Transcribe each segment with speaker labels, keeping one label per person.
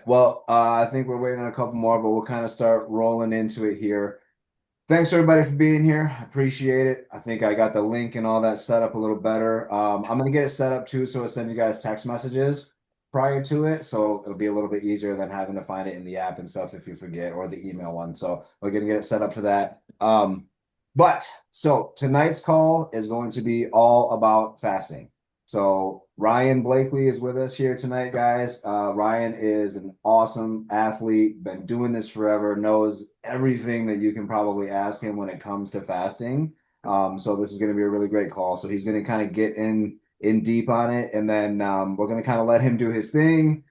Speaker 1: Well, I think we're waiting on a couple more, but we'll kind of start rolling into it here. Thanks everybody for being here. I appreciate it. I think I got the link and all that set up a little better. I'm gonna get it set up too, so I send you guys text messages prior to it, so it'll be a little bit easier than having to find it in the app and stuff if you forget, or the email one. So we're gonna get it set up for that. But tonight's call is going to be all about fasting. So Ryan Blakeley is with us here tonight, guys. Ryan is an awesome athlete, been doing this forever, knows everything that you can probably ask him when it comes to fasting. So this is going to be a really great call. So he's going to kind of get in deep on it, and then we're going to kind of let him do his thing.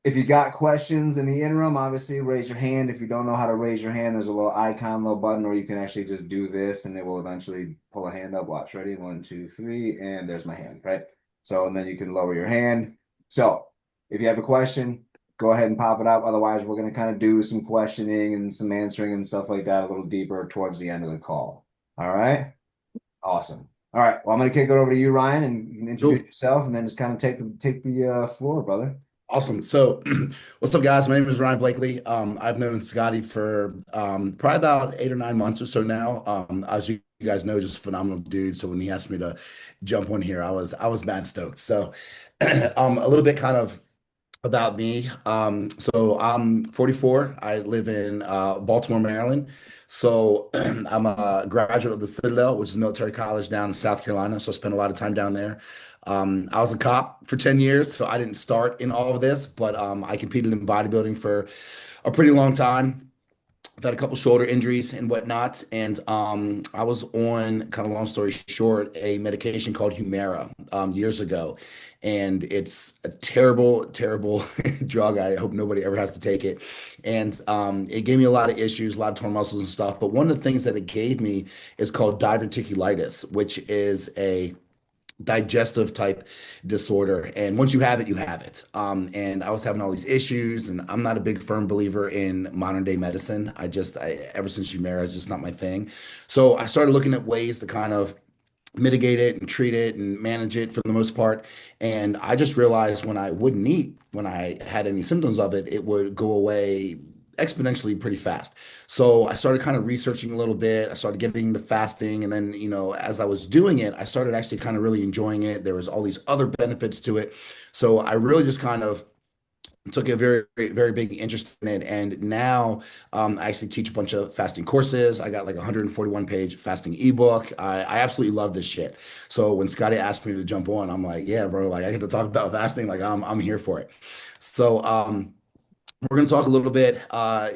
Speaker 1: If you got questions in the interim, obviously raise your hand. If you don't know how to raise your hand, there's a little icon, little button, or you can actually just do this and it will eventually pull a hand up. Watch, ready? One, two, three, and there's my hand, right? So, and then you can lower your hand. So if you have a question, go ahead and pop it up. Otherwise, we're going to kind of do some questioning and some answering and stuff like that a little deeper towards the end of the call. All right. Awesome. All right. Well, I'm going to kick it over to you, Ryan, and you can introduce
Speaker 2: Cool.
Speaker 1: yourself and then just kind of take the floor, brother.
Speaker 2: Awesome. So, what's up, guys? My name is Ryan Blakeley. I've known Scotty for probably about 8 or 9 months or so now. As you guys know, just a phenomenal dude. So when he asked me to jump on here, I was mad stoked. So, a little bit kind of about me. So I'm 44. I live in Baltimore, Maryland. So I'm a graduate of the Citadel, which is a military college down in South Carolina. So I spent a lot of time down there. I was a cop for 10 years, so I didn't start in all of this, but I competed in bodybuilding for a pretty long time. I've had a couple shoulder injuries and whatnot, and I was on, kind of long story short, a medication called Humira years ago, and it's a terrible, terrible drug. I hope nobody ever has to take it, and it gave me a lot of issues, a lot of torn muscles and stuff. But one of the things that it gave me is called diverticulitis, which is a digestive type disorder. And once you have it, you have it. And I was having all these issues, and I'm not a big firm believer in modern day medicine. Ever since Humira, it's just not my thing. So I started looking at ways to kind of mitigate it and treat it and manage it for the most part. And I just realized when I wouldn't eat, when I had any symptoms of it, it would go away exponentially pretty fast. So I started kind of researching a little bit. I started getting into fasting. And then, as I was doing it, I started actually kind of really enjoying it. There was all these other benefits to it. So I really just kind of took a very, very big interest in it. And now I actually teach a bunch of fasting courses. I got like a 141-page fasting ebook. I absolutely love this shit. So when Scotty asked me to jump on, I'm like, yeah, bro, like I get to talk about fasting. Like I'm here for it. So we're going to talk a little bit,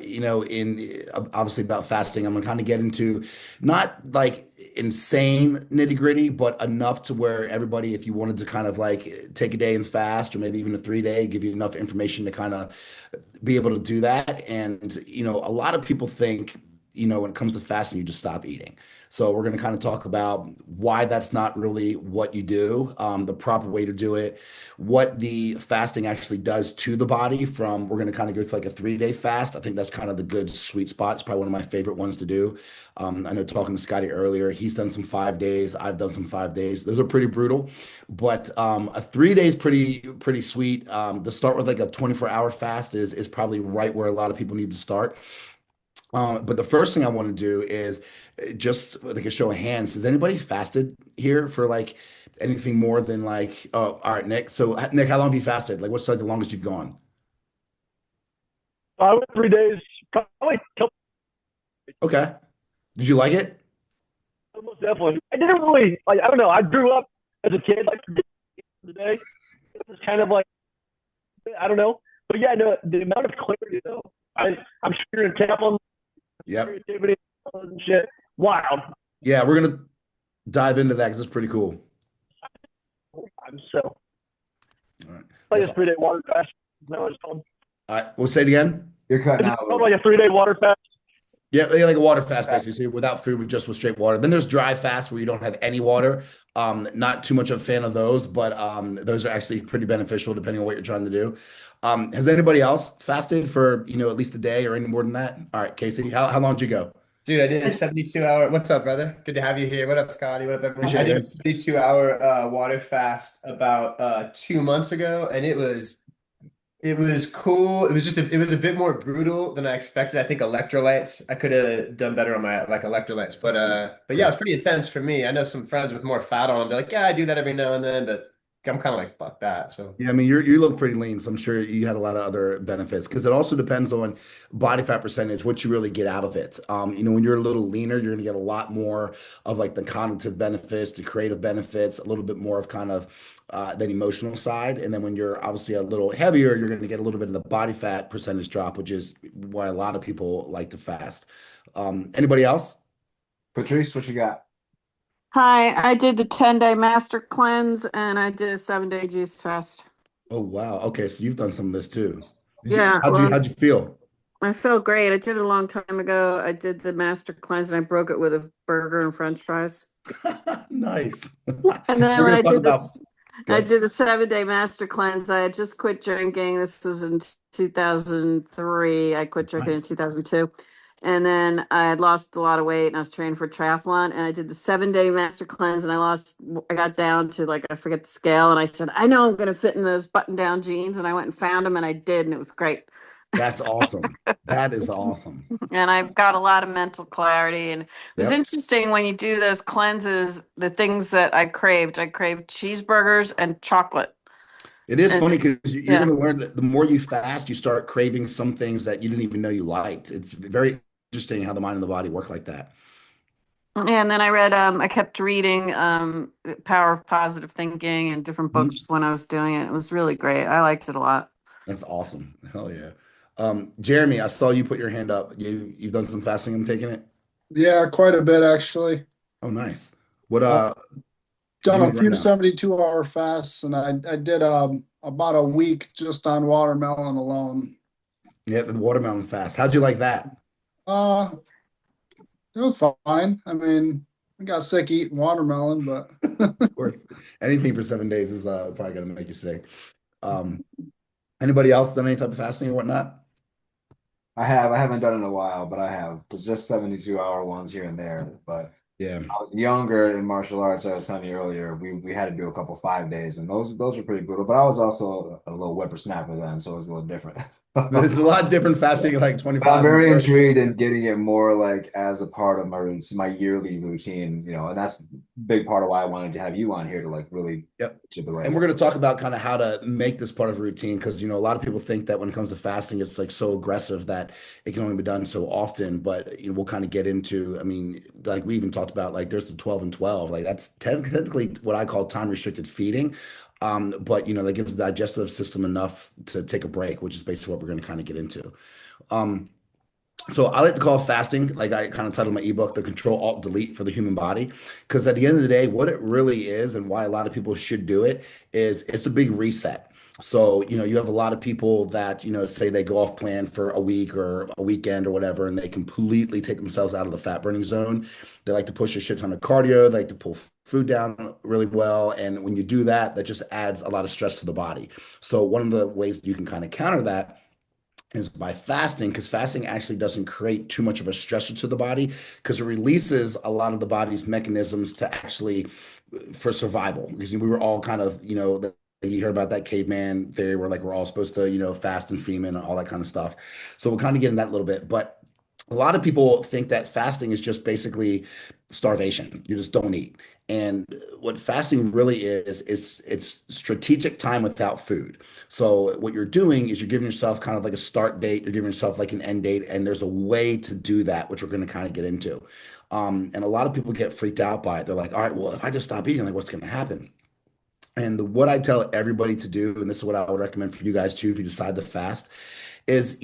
Speaker 2: in obviously about fasting. I'm going to kind of get into not like insane nitty gritty, but enough to where everybody, if you wanted to kind of like take a day and fast, or maybe even a 3 day, give you enough information to kind of be able to do that. And, a lot of people think, when it comes to fasting, you just stop eating. So we're going to kind of talk about why that's not really what you do, the proper way to do it, what the fasting actually does to the body we're going to kind of go through like a 3 day fast. I think that's kind of the good sweet spot. It's probably one of my favorite ones to do. I know talking to Scotty earlier, he's done some 5 days. I've done some 5 days. Those are pretty brutal, but a 3 day is pretty sweet. To start with like a 24-hour fast is probably right where a lot of people need to start. But the first thing I want to do is just like a show of hands. Has anybody fasted here for like anything more than like, oh, all right, Nick. So Nick, how long have you fasted? Like what's like the longest you've gone?
Speaker 3: I went 3 days, probably
Speaker 2: Okay. Did you like it?
Speaker 3: most definitely. I didn't really like. I don't know. I grew up as a kid like the day. It was kind of like I don't know, but yeah, no, the amount of clarity though. I'm sure in Kaplan
Speaker 2: Yep.
Speaker 3: creativity and shit. Wild.
Speaker 2: Yeah, we're gonna dive into that because it's pretty cool.
Speaker 3: I'm so
Speaker 2: All right.
Speaker 3: like
Speaker 2: That's
Speaker 3: a 3 day water fast. No, it's called.
Speaker 2: all right. We'll say it again.
Speaker 1: You're cutting
Speaker 3: It's
Speaker 1: out a
Speaker 3: called
Speaker 1: little
Speaker 3: like
Speaker 1: bit.
Speaker 3: a 3 day water fast.
Speaker 2: Yeah, like a water fast, basically. So without food, just with straight water. Then there's dry fast where you don't have any water. Not too much of a fan of those, but those are actually pretty beneficial depending on what you're trying to do. Has anybody else fasted for, at least a day or any more than that? All right, Casey, how long did you go?
Speaker 4: Dude, I did a 72-hour. What's up, brother? Good to have you here. What up, Scotty? What up, everyone? I
Speaker 2: Appreciate
Speaker 4: did a
Speaker 2: it.
Speaker 4: 72-hour water fast about 2 months ago, and it was It was cool. It was a bit more brutal than I expected. I think electrolytes, I could have done better on my like electrolytes, but yeah, it
Speaker 2: Okay.
Speaker 4: was pretty intense for me. I know some friends with more fat on them. They're like, yeah, I do that every now and then, but I'm kind of like, fuck that. So
Speaker 2: Yeah, I mean, you look pretty lean, so I'm sure you had a lot of other benefits because it also depends on body fat percentage, what you really get out of it. When you're a little leaner, you're going to get a lot more of like the cognitive benefits, the creative benefits, a little bit more of kind of that emotional side. And then when you're obviously a little heavier, you're going to get a little bit of the body fat percentage drop, which is why a lot of people like to fast. Anybody else?
Speaker 1: Patrice, what you got?
Speaker 5: Hi, I did the 10-day master cleanse and I did a 7-day juice fast.
Speaker 2: Oh wow. Okay, so you've done some of this too.
Speaker 5: Yeah,
Speaker 2: How'd
Speaker 5: well,
Speaker 2: you feel?
Speaker 5: I felt great. I did it a long time ago. I did the master cleanse and I broke it with a burger and French fries.
Speaker 2: Nice.
Speaker 5: And then
Speaker 2: We're
Speaker 5: when
Speaker 2: gonna
Speaker 5: I
Speaker 2: talk
Speaker 5: did
Speaker 2: about
Speaker 5: this, I
Speaker 2: good.
Speaker 5: did a 7-day master cleanse. I had just quit drinking. This was in 2003. I quit drinking in
Speaker 2: Nice.
Speaker 5: 2002. And then I had lost a lot of weight and I was training for triathlon. And I did the 7-day master cleanse and I got down to like, I forget the scale. And I said, I know I'm going to fit in those button down jeans. And I went and found them and I did. And it was great.
Speaker 2: That's awesome. That is awesome.
Speaker 5: And I've got a lot of mental clarity. And it was
Speaker 2: Yep.
Speaker 5: interesting when you do those cleanses, the things that I craved cheeseburgers and chocolate.
Speaker 2: It is
Speaker 5: And
Speaker 2: funny because you're
Speaker 5: yeah.
Speaker 2: going to learn that the more you fast, you start craving some things that you didn't even know you liked. It's very interesting how the mind and the body work like that.
Speaker 5: And then I kept reading Power of Positive Thinking and different
Speaker 2: Mhm.
Speaker 5: books when I was doing it. It was really great. I liked it a lot.
Speaker 2: That's awesome. Hell yeah. Jeremy, I saw you put your hand up. You've done some fasting. I'm taking it.
Speaker 6: Yeah, quite a bit actually.
Speaker 2: Oh, nice. What
Speaker 6: I've
Speaker 2: give
Speaker 6: done
Speaker 2: me
Speaker 6: a
Speaker 2: the
Speaker 6: few
Speaker 2: rundown.
Speaker 6: 72-hour fasts and I did about a week just on watermelon alone.
Speaker 2: Yeah, the watermelon fast. How'd you like that?
Speaker 6: Uh, it was fine. I mean, I got sick eating watermelon, but
Speaker 2: Of course. Anything for 7 days is probably gonna make you sick. Um, Anybody else done any type of fasting or whatnot?
Speaker 1: I haven't done it in a while, but I have. It's just 72-hour ones here and there. But
Speaker 2: Yeah.
Speaker 1: I was younger in martial arts. I was telling you earlier, we had to do a couple 5 days, and those were pretty brutal. But I was also a little whippersnapper then, so it was a little different.
Speaker 2: It's a lot different fasting at like
Speaker 1: I'm
Speaker 2: 25 and
Speaker 1: very
Speaker 2: 30
Speaker 1: intrigued in
Speaker 2: versus
Speaker 1: getting it more like as a part of my yearly routine, and that's a big part of why I wanted to have you on here to like really
Speaker 2: yep.
Speaker 1: get the right
Speaker 2: And
Speaker 1: way.
Speaker 2: we're going to talk about kind of how to make this part of a routine because a lot of people think that when it comes to fasting, it's like so aggressive that it can only be done so often. But we'll kind of get into, I mean, like we even talked about, like there's the 12 and 12, like that's technically what I call time restricted feeding. But that gives the digestive system enough to take a break, which is basically what we're going to kind of get into. Um, So I like to call fasting, like I kind of titled my ebook, the Control Alt Delete for the Human Body. Because at the end of the day, what it really is and why a lot of people should do it is it's a big reset. So, you have a lot of people that, say they go off plan for a week or a weekend or whatever, and they completely take themselves out of the fat burning zone. They like to push a shit ton of cardio, they like to pull food down really well. And when you do that, that just adds a lot of stress to the body. So one of the ways you can kind of counter that is by fasting, because fasting actually doesn't create too much of a stressor to the body because it releases a lot of the body's mechanisms to actually for survival. Because we were all kind of, you heard about that caveman theory where like we're all supposed to, fast and femen and all that kind of stuff. So we'll kind of get in that a little bit. But a lot of people think that fasting is just basically starvation. You just don't eat. And what fasting really is it's strategic time without food. So what you're doing is you're giving yourself kind of like a start date, you're giving yourself like an end date, and there's a way to do that, which we're going to kind of get into. And a lot of people get freaked out by it. They're like, all right, well, if I just stop eating, like what's going to happen? And what I tell everybody to do, and this is what I would recommend for you guys too, if you decide to fast, is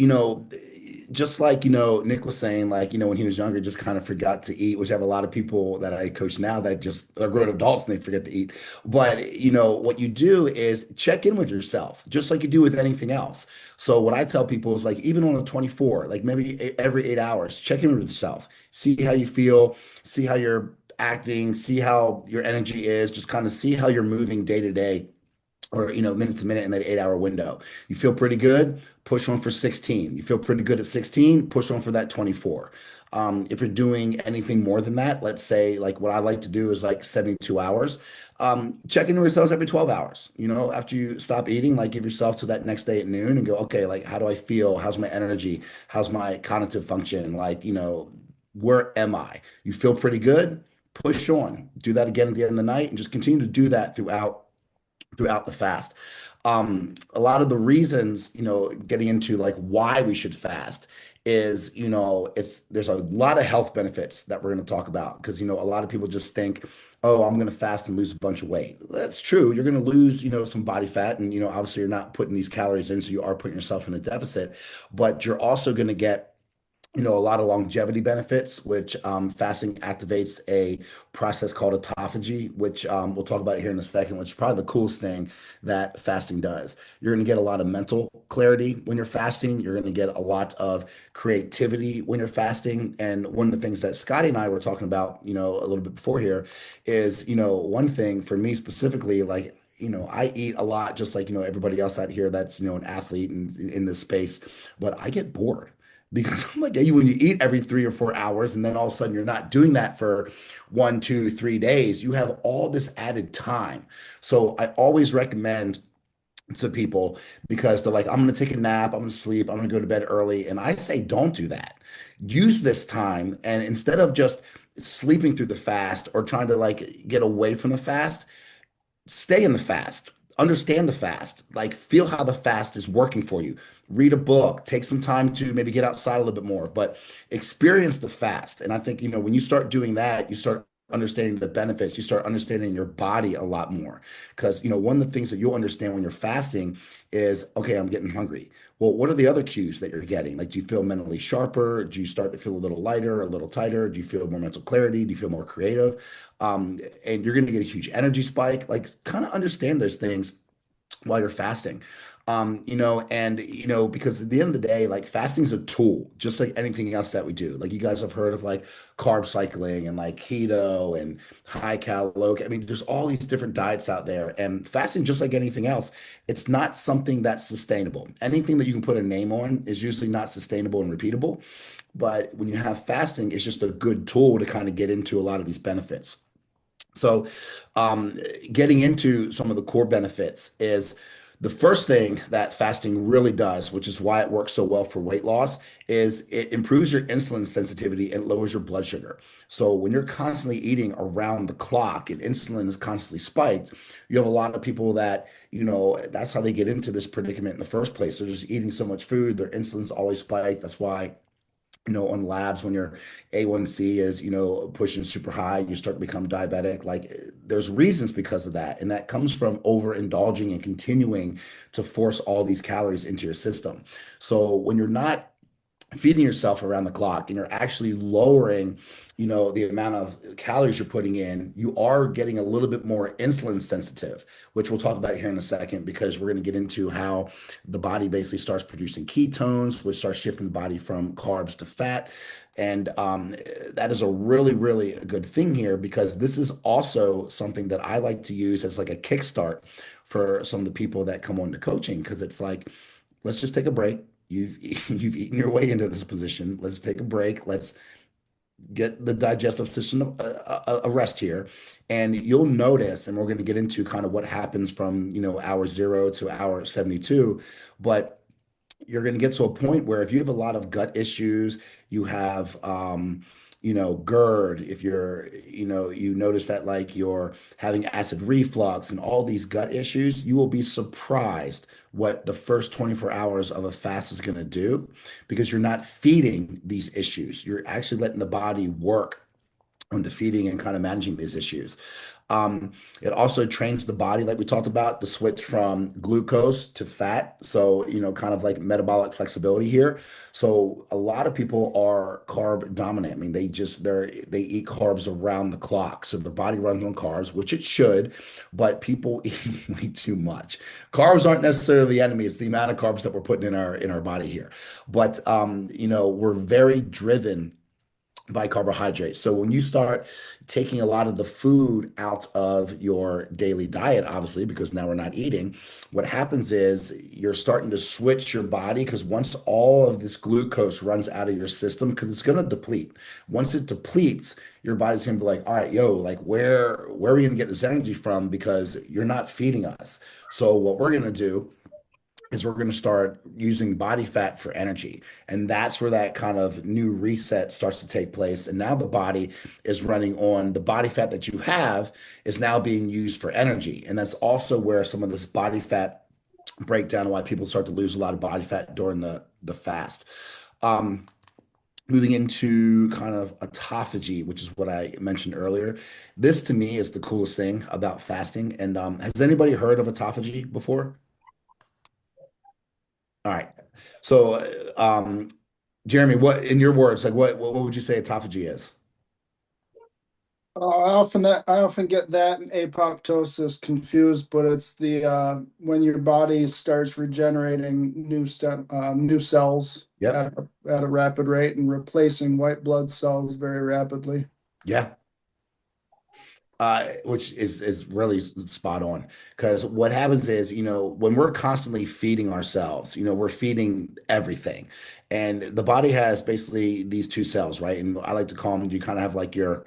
Speaker 2: just like Nick was saying, like when he was younger just kind of forgot to eat, which I have a lot of people that I coach now that just are grown adults and they forget to eat. But what you do is check in with yourself just like you do with anything else. So what I tell people is like even on a 24, like maybe every 8 hours, check in with yourself, see how you feel, see how you're acting, see how your energy is, just kind of see how you're moving day to day or minute to minute in that 8 hour window. You feel pretty good, push on for 16. You feel pretty good at 16, push on for that 24. If you're doing anything more than that, let's say like what I like to do is like 72 hours. Check in with yourselves every 12 hours. After you stop eating, like give yourself to that next day at noon and go, okay, like how do I feel? How's my energy? How's my cognitive function? Like, where am I? You feel pretty good? Push on. Do that again at the end of the night and just continue to do that throughout the fast. A lot of the reasons, getting into like why we should fast is, there's a lot of health benefits that we're going to talk about because, a lot of people just think, oh, I'm going to fast and lose a bunch of weight. That's true. You're going to lose, some body fat and, obviously you're not putting these calories in, so you are putting yourself in a deficit, but you're also going to get a lot of longevity benefits, which fasting activates a process called autophagy, which we'll talk about here in a second, which is probably the coolest thing that fasting does. You're going to get a lot of mental clarity when you're fasting. You're going to get a lot of creativity when you're fasting. And one of the things that Scotty and I were talking about, a little bit before here is, one thing for me specifically, like, I eat a lot just like, everybody else out here that's, an athlete in this space, but I get bored because I'm like, when you eat every 3 or 4 hours, and then all of a sudden you're not doing that for 1, 2, 3 days, you have all this added time. So I always recommend to people because they're like, I'm going to take a nap, I'm going to sleep, I'm going to go to bed early. And I say, don't do that. Use this time. And instead of just sleeping through the fast or trying to like get away from the fast, stay in the fast, understand the fast, like feel how the fast is working for you. Read a book, take some time to maybe get outside a little bit more, but experience the fast. And I think, when you start doing that, you start understanding the benefits, you start understanding your body a lot more. Because, one of the things that you'll understand when you're fasting is, okay, I'm getting hungry. Well, what are the other cues that you're getting? Like, do you feel mentally sharper? Do you start to feel a little lighter, a little tighter? Do you feel more mental clarity? Do you feel more creative? And you're going to get a huge energy spike. Like, kind of understand those things while you're fasting. Because at the end of the day, like fasting is a tool, just like anything else that we do. Like you guys have heard of like carb cycling and like keto and high cal, low. I mean, there's all these different diets out there, and fasting, just like anything else, it's not something that's sustainable. Anything that you can put a name on is usually not sustainable and repeatable. But when you have fasting, it's just a good tool to kind of get into a lot of these benefits. So, getting into some of the core benefits is the first thing that fasting really does, which is why it works so well for weight loss, is it improves your insulin sensitivity and lowers your blood sugar. So, when you're constantly eating around the clock and insulin is constantly spiked, you have a lot of people that, that's how they get into this predicament in the first place. They're just eating so much food, their insulin's always spiked. That's why on labs when your A1C is, pushing super high, you start to become diabetic. Like there's reasons because of that. And that comes from overindulging and continuing to force all these calories into your system. So when you're not feeding yourself around the clock and you're actually lowering the amount of calories you're putting in, you are getting a little bit more insulin sensitive, which we'll talk about here in a second, because we're going to get into how the body basically starts producing ketones, which starts shifting the body from carbs to fat. And that is a really, really a good thing here, because this is also something that I like to use as like a kickstart for some of the people that come on to coaching, because it's like, let's just take a break. You've eaten your way into this position. Let's take a break. Let's get the digestive system a rest here. And you'll notice, and we're going to get into kind of what happens from, hour 0 to hour 72, but you're going to get to a point where if you have a lot of gut issues, you have, GERD, if you're, you notice that like you're having acid reflux and all these gut issues, you will be surprised what the first 24 hours of a fast is going to do, because you're not feeding these issues. You're actually letting the body work on defeating and kind of managing these issues. It also trains the body, like we talked about, to switch from glucose to fat. So, kind of like metabolic flexibility here. So a lot of people are carb dominant. I mean, they eat carbs around the clock. So the body runs on carbs, which it should, but people eat way too much. Carbs aren't necessarily the enemy. It's the amount of carbs that we're putting in our body here. But we're very driven by carbohydrates. So when you start taking a lot of the food out of your daily diet, obviously, because now we're not eating, what happens is you're starting to switch your body because once all of this glucose runs out of your system, because it's going to deplete. Once it depletes, your body's going to be like, all right, yo, like where are we going to get this energy from? Because you're not feeding us. So what we're going to do is we're going to start using body fat for energy. And that's where that kind of new reset starts to take place. And now the body is running on the body fat that you have is now being used for energy. And that's also where some of this body fat breakdown, why people start to lose a lot of body fat during the fast. Um, Moving into kind of autophagy, which is what I mentioned earlier. This to me is the coolest thing about fasting. And has anybody heard of autophagy before? All right. So, Jeremy, what in your words, like what would you say autophagy is?
Speaker 6: I often get that and apoptosis confused, but it's the when your body starts regenerating new cells
Speaker 2: Yep.
Speaker 6: at a rapid rate and replacing white blood cells very rapidly.
Speaker 2: Yeah. Which is really spot on. Because what happens is, when we're constantly feeding ourselves, we're feeding everything. And the body has basically these two cells, right? And I like to call them, you kind of have like your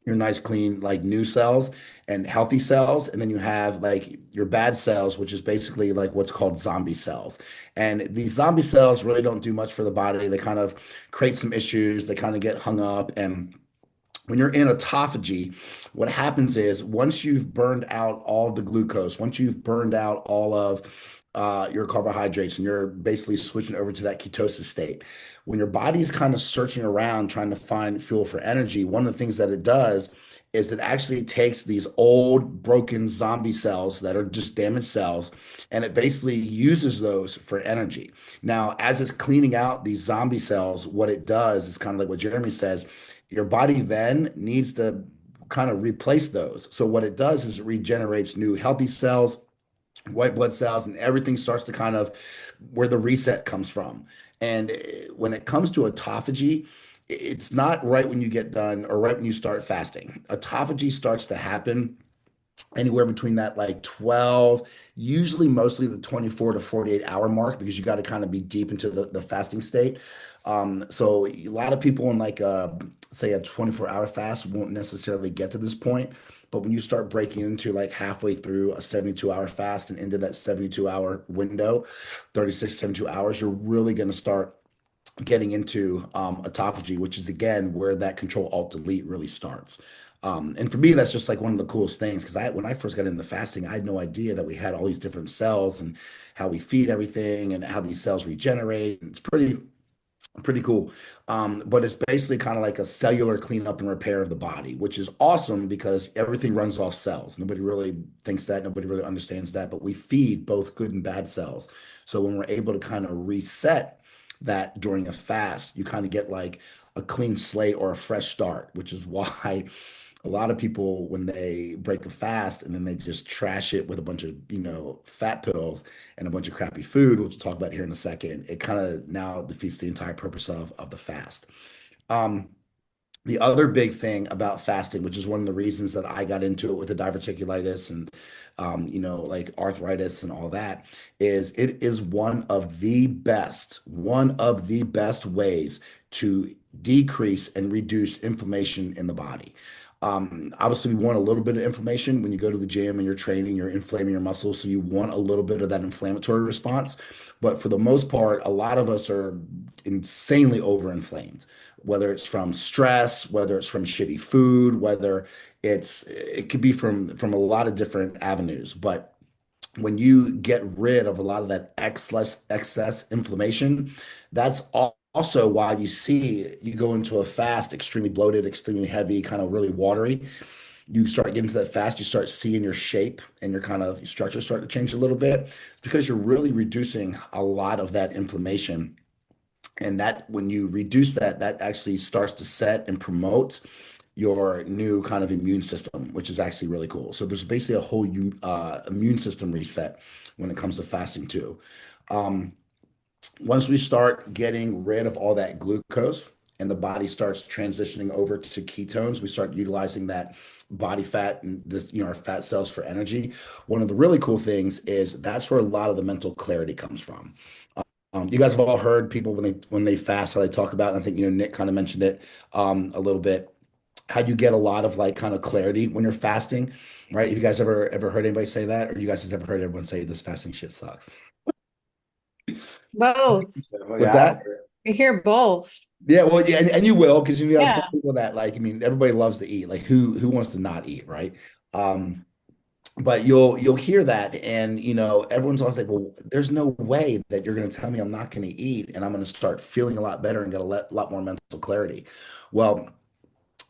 Speaker 2: nice clean like new cells and healthy cells, and then you have like your bad cells, which is basically like what's called zombie cells. And these zombie cells really don't do much for the body. They kind of create some issues, they kind of get hung up. And when you're in autophagy, what happens is once you've burned out all of the glucose, once you've burned out all of your carbohydrates, and you're basically switching over to that ketosis state, when your body is kind of searching around trying to find fuel for energy, one of the things that it does is it actually takes these old broken zombie cells that are just damaged cells, and it basically uses those for energy. Now, as it's cleaning out these zombie cells, what it does is kind of like what Jeremy says, your body then needs to kind of replace those. So what it does is it regenerates new healthy cells, white blood cells, and everything starts to kind of where the reset comes from. And when it comes to autophagy, it's not right when you get done or right when you start fasting. Autophagy starts to happen anywhere between that like 12, usually mostly the 24 to 48 hour mark, because you got to kind of be deep into the fasting state. So a lot of people in like say a 24-hour fast won't necessarily get to this point. But when you start breaking into like halfway through a 72-hour fast and into that 72-hour window, 36, 72 hours, you're really going to start getting into autophagy, which is again where that control alt delete really starts. And for me, that's just like one of the coolest things because when I first got into fasting, I had no idea that we had all these different cells and how we feed everything and how these cells regenerate. It's pretty cool. But it's basically kind of like a cellular cleanup and repair of the body, which is awesome because everything runs off cells. Nobody really thinks that, nobody really understands that, but we feed both good and bad cells. So when we're able to kind of reset that during a fast, you kind of get like a clean slate or a fresh start, which is why a lot of people, when they break a fast and then they just trash it with a bunch of, fat pills and a bunch of crappy food, which we'll talk about here in a second, it kind of now defeats the entire purpose of the fast. Um, the other big thing about fasting, which is one of the reasons that I got into it with the diverticulitis and, like arthritis and all that, is it is one of the best ways to decrease and reduce inflammation in the body. Obviously, we want a little bit of inflammation when you go to the gym and you're training, you're inflaming your muscles. So you want a little bit of that inflammatory response. But for the most part, a lot of us are insanely overinflamed, whether it's from stress, whether it's from shitty food, whether it could be from a lot of different avenues. But when you get rid of a lot of that excess inflammation, that's also why you see you go into a fast extremely bloated, extremely heavy, kind of really watery. You start getting to that fast, you start seeing your shape and your structure start to change a little bit. It's because you're really reducing a lot of that inflammation. And that when you reduce that, that actually starts to set and promote your new kind of immune system, which is actually really cool. So there's basically a whole immune system reset when it comes to fasting too. Um, Once we start getting rid of all that glucose and the body starts transitioning over to ketones. We start utilizing that body fat and our fat cells for energy. One of the really cool things is that's where a lot of the mental clarity comes from. You guys have all heard people when they fast, how they talk about, and I think Nick kind of mentioned it a little bit, how you get a lot of like kind of clarity when you're fasting, right? Have you guys ever heard anybody say that, or you guys have ever heard everyone say this fasting shit sucks?
Speaker 7: Both.
Speaker 2: What's
Speaker 1: Yeah.
Speaker 2: that?
Speaker 7: I hear both.
Speaker 2: Yeah, well, yeah, and you will, because you have some
Speaker 7: Yeah.
Speaker 2: people that like, I mean, everybody loves to eat. Like who wants to not eat, right? Um, but you'll hear that, and everyone's always like, well, there's no way that you're going to tell me I'm not going to eat and I'm going to start feeling a lot better and get lot more mental clarity. Well,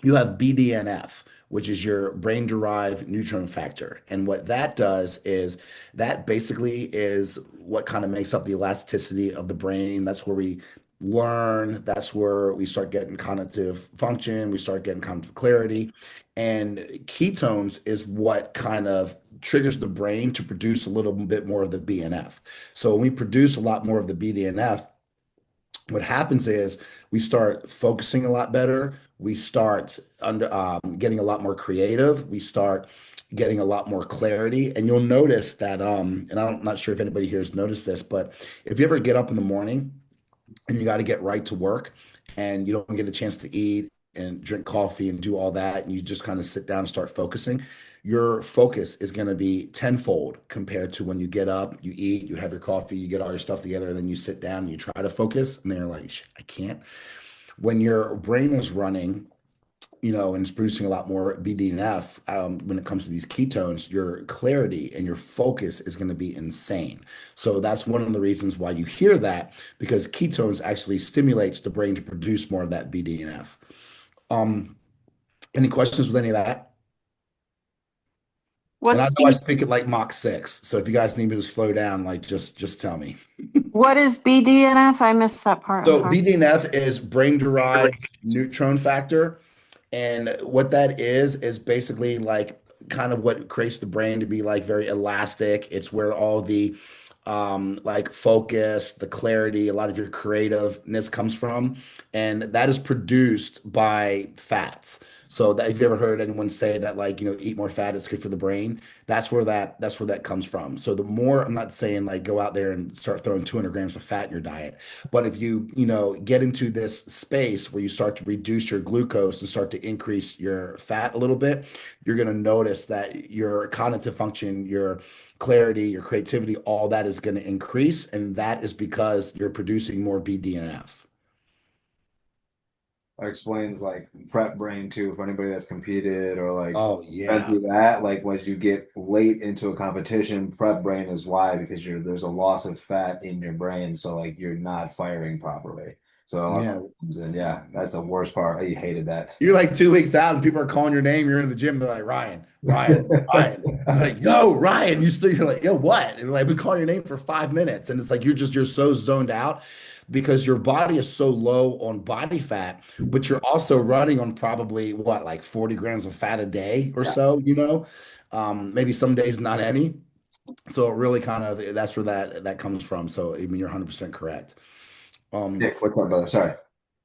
Speaker 2: you have BDNF, which is your brain derived neutron factor. And what that does is that basically is what kind of makes up the elasticity of the brain. That's where we learn, that's where we start getting cognitive function, we start getting cognitive clarity. And ketones is what kind of triggers the brain to produce a little bit more of the BNF. So when we produce a lot more of the BDNF, what happens is we start focusing a lot better. We start getting a lot more creative. We start getting a lot more clarity. And you'll notice that, and I'm not sure if anybody here has noticed this, but if you ever get up in the morning and you got to get right to work and you don't get a chance to eat and drink coffee and do all that, and you just kind of sit down and start focusing, your focus is going to be tenfold compared to when you get up, you eat, you have your coffee, you get all your stuff together, and then you sit down and you try to focus, and they're like, I can't. When your brain is running, and it's producing a lot more BDNF, when it comes to these ketones, your clarity and your focus is going to be insane. So that's one of the reasons why you hear that, because ketones actually stimulates the brain to produce more of that BDNF. Any questions with any of that? And I
Speaker 5: What's
Speaker 2: know I
Speaker 5: B,
Speaker 2: speak it like Mach 6, so if you guys need me to slow down, like just tell me.
Speaker 5: what is BDNF? I missed that part. I'm
Speaker 2: So
Speaker 5: sorry.
Speaker 2: BDNF is brain-derived neutron factor. And what that is basically like kind of what creates the brain to be like very elastic. It's where all the like focus, the clarity, a lot of your creativeness comes from. And that is produced by fats. So that if you ever heard anyone say that like, eat more fat, it's good for the brain, that's where that comes from. So the more, I'm not saying like go out there and start throwing 200 grams of fat in your diet, but if you, get into this space where you start to reduce your glucose and start to increase your fat a little bit, you're going to notice that your cognitive function, your clarity, your creativity, all that is going to increase. And that is because you're producing more BDNF.
Speaker 1: That explains like prep brain too for anybody that's competed or like
Speaker 2: Oh,
Speaker 1: went
Speaker 2: yeah.
Speaker 1: through that. Like once you get late into a competition, prep brain is why because there's a loss of fat in your brain, so like you're not firing properly. So a lot
Speaker 2: Yeah.
Speaker 1: of comes in. Yeah, that's the worst part. I hated that.
Speaker 2: You're like 2 weeks out and people are calling your name. You're in the gym. They're like, Ryan, Ryan, Ryan. It's like, yo, Ryan, you're like, yo, what? And like, we call your name for 5 minutes. And it's like, you're so zoned out because your body is so low on body fat, but you're also running on probably what, like 40 grams of fat a day or
Speaker 1: Yeah.
Speaker 2: so, maybe some days not any. So it really kind of, that's where that comes from. So, I mean, you're 100% correct.
Speaker 1: Nick, what's up, brother? Sorry.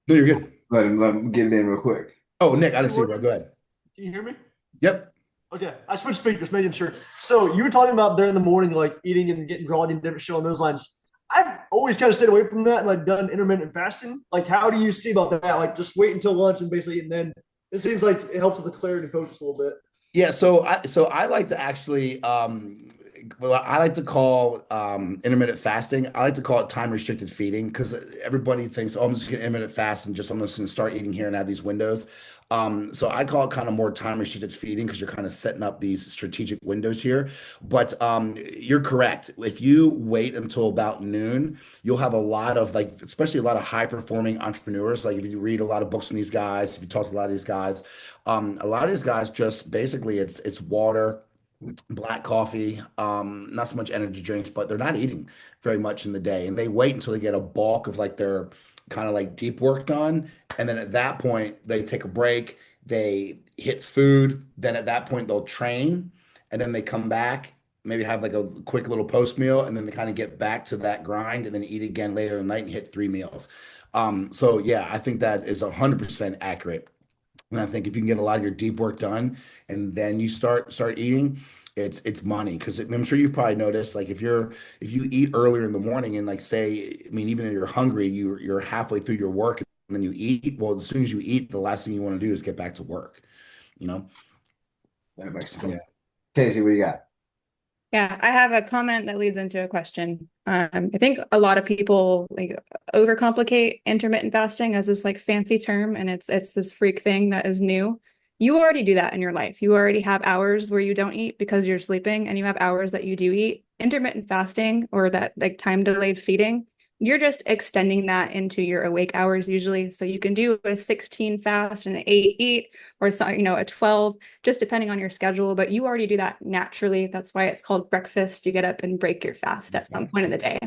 Speaker 2: No, you're good.
Speaker 1: Let him get it in real quick.
Speaker 2: Oh, Nick, I didn't see you, bro. Go ahead.
Speaker 3: Can you hear me?
Speaker 2: Yep.
Speaker 3: Okay, I switched speakers, making sure. So you were talking about there in the morning, like eating and getting groggy and different shit on those lines. I've always kind of stayed away from that and like done intermittent fasting. Like, how do you see about that? Like, just wait until lunch and basically, and then it seems like it helps with the clarity and focus a little bit.
Speaker 2: Yeah, so I like to actually well, I like to call intermittent fasting. I like to call it time restricted feeding because everybody thinks, oh, I'm just gonna intermittent fast and just I'm just gonna start eating here and have these windows. So I call it kind of more time restricted feeding because you're kind of setting up these strategic windows here. But you're correct. If you wait until about noon, you'll have a lot of like, especially a lot of high performing entrepreneurs. Like if you read a lot of books from these guys, if you talk to a lot of these guys, a lot of these guys just basically it's water, black coffee, not so much energy drinks, but they're not eating very much in the day. And they wait until they get a bulk of like their kind of like deep work done. And then at that point, they take a break, they hit food. Then at that point, they'll train and then they come back maybe have like a quick little post meal, and then to kind of get back to that grind, and then eat again later in the night and hit 3 meals. So yeah, I think that is 100% accurate. And I think if you can get a lot of your deep work done and then you start eating, it's money. Because I'm sure you've probably noticed, like if you eat earlier in the morning and like say, I mean, even if you're hungry, you're halfway through your work and then you eat. Well, as soon as you eat, the last thing you want to do is get back to work, you know?
Speaker 1: That makes sense.
Speaker 2: Yeah.
Speaker 1: Casey, what do you got?
Speaker 7: Yeah, I have a comment that leads into a question. I think a lot of people like overcomplicate intermittent fasting as this like fancy term, and it's this freak thing that is new. You already do that in your life. You already have hours where you don't eat because you're sleeping, and you have hours that you do eat. Intermittent fasting or that like time delayed feeding, you're just extending that into your awake hours usually. So you can do a 16 fast and an 8 eat, or it's a 12, just depending on your schedule, but you already do that naturally. That's why it's called breakfast. You get up and break your fast at some point in the day.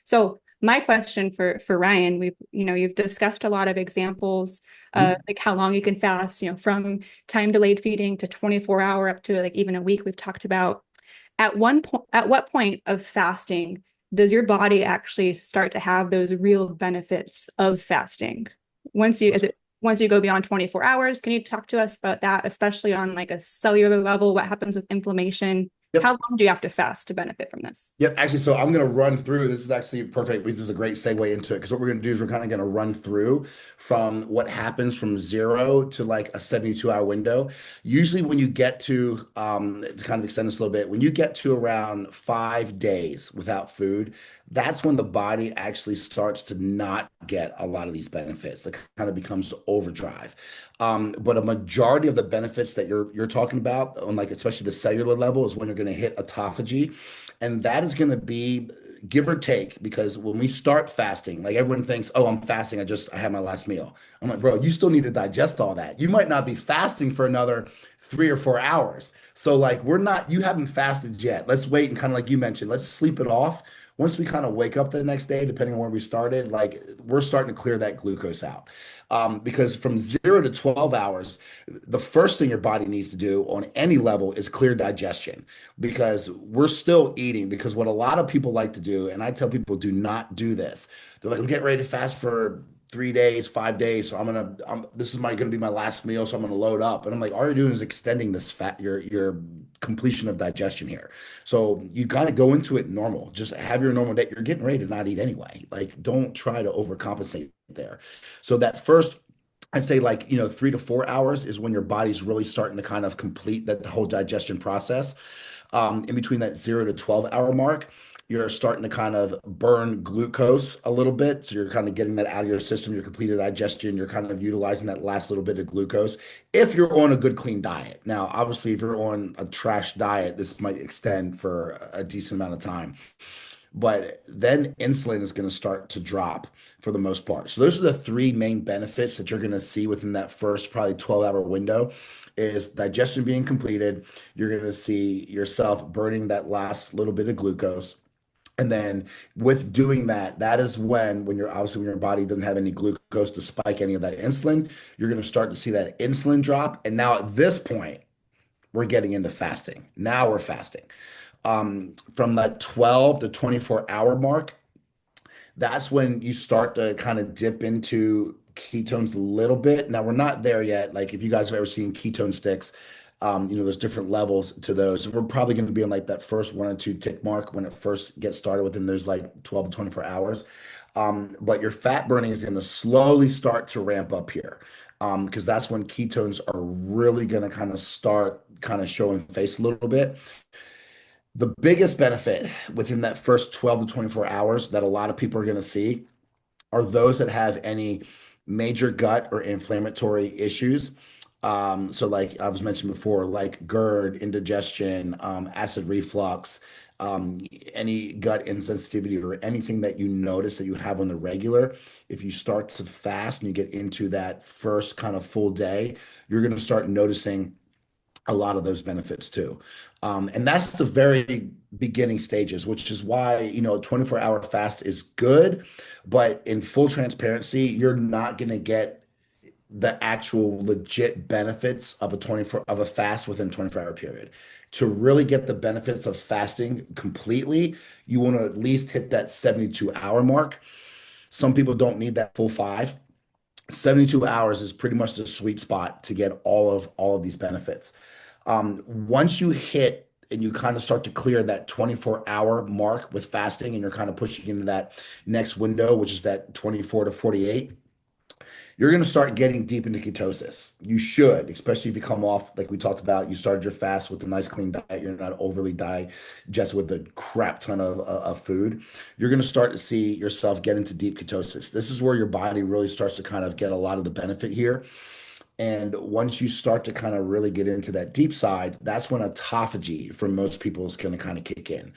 Speaker 7: So my question for Ryan, you've discussed a lot of examples of like how long you can fast, from time delayed feeding to 24-hour up to like even a week. We've talked about at what point of fasting does your body actually start to have those real benefits of fasting? Once you go beyond 24 hours, can you talk to us about that, especially on like a cellular level? What happens with inflammation?
Speaker 2: Yep.
Speaker 7: How long do you have to fast to benefit from this?
Speaker 2: Yep. Actually, so I'm going to run through. This is actually perfect. This is a great segue into it because what we're going to do is we're kind of going to run through from what happens from 0 to like a 72-hour window. Usually, when you get to kind of extend this a little bit, when you get to around 5 days without food, that's when the body actually starts to not get a lot of these benefits. It kind of becomes overdrive. But a majority of the benefits that you're talking about on like especially the cellular level is when you're going to hit autophagy. And that is going to be give or take, because when we start fasting, like everyone thinks, oh, I'm fasting. I had my last meal. I'm like, bro, you still need to digest all that. You might not be fasting for another 3 or 4 hours. So like, you haven't fasted yet. Let's wait. And kind of like you mentioned, let's sleep it off. Once we kind of wake up the next day, depending on where we started, like we're starting to clear that glucose out. Because from 0 to 12 hours, the first thing your body needs to do on any level is clear digestion, because we're still eating. Because what a lot of people like to do, and I tell people, do not do this. They're like, I'm getting ready to fast for 3 days, 5 days. So this is gonna be my last meal. So I'm gonna load up. And I'm like, all you're doing is extending this your completion of digestion here. So you gotta go into it normal. Just have your normal day. You're getting ready to not eat anyway. Like, don't try to overcompensate there. So that first, I'd say like, 3 to 4 hours is when your body's really starting to kind of complete the whole digestion process. In between that 0 to 12-hour mark, you're starting to kind of burn glucose a little bit. So you're kind of getting that out of your system. You're completed digestion. You're kind of utilizing that last little bit of glucose if you're on a good, clean diet. Now, obviously, if you're on a trash diet, this might extend for a decent amount of time. But then insulin is going to start to drop for the most part. So those are the three main benefits that you're going to see within that first probably 12-hour window is digestion being completed. You're going to see yourself burning that last little bit of glucose. And then with doing that, that is when your body doesn't have any glucose to spike any of that insulin, you're going to start to see that insulin drop. And now at this point, we're getting into fasting. Now we're fasting. From that 12 to 24-hour mark, that's when you start to kind of dip into ketones a little bit. Now we're not there yet. Like if you guys have ever seen ketone sticks, there's different levels to those. So we're probably going to be on like that first 1 or 2 tick mark when it first gets started within there's like 12 to 24 hours. But your fat burning is going to slowly start to ramp up here. Because that's when ketones are really going to kind of start kind of showing face a little bit. The biggest benefit within that first 12 to 24 hours that a lot of people are going to see are those that have any major gut or inflammatory issues. So like I was mentioned before, like GERD, indigestion, acid reflux, any gut insensitivity or anything that you notice that you have on the regular. If you start to fast and you get into that first kind of full day, you're going to start noticing a lot of those benefits too. And that's the very beginning stages, which is why, a 24-hour fast is good, but in full transparency, you're not going to get the actual legit benefits of a fast within a 24-hour period. To really get the benefits of fasting completely, you want to at least hit that 72-hour mark. Some people don't need that full 5. 72 hours is pretty much the sweet spot to get all of these benefits. Once you hit and you kind of start to clear that 24-hour mark with fasting, and you're kind of pushing into that next window, which is that 24 to 48, you're going to start getting deep into ketosis. You should, especially if you come off, like we talked about, you started your fast with a nice clean diet. You're not overly digested with a crap ton of food. You're going to start to see yourself get into deep ketosis. This is where your body really starts to kind of get a lot of the benefit here. And once you start to kind of really get into that deep side, that's when autophagy for most people is going to kind of kick in.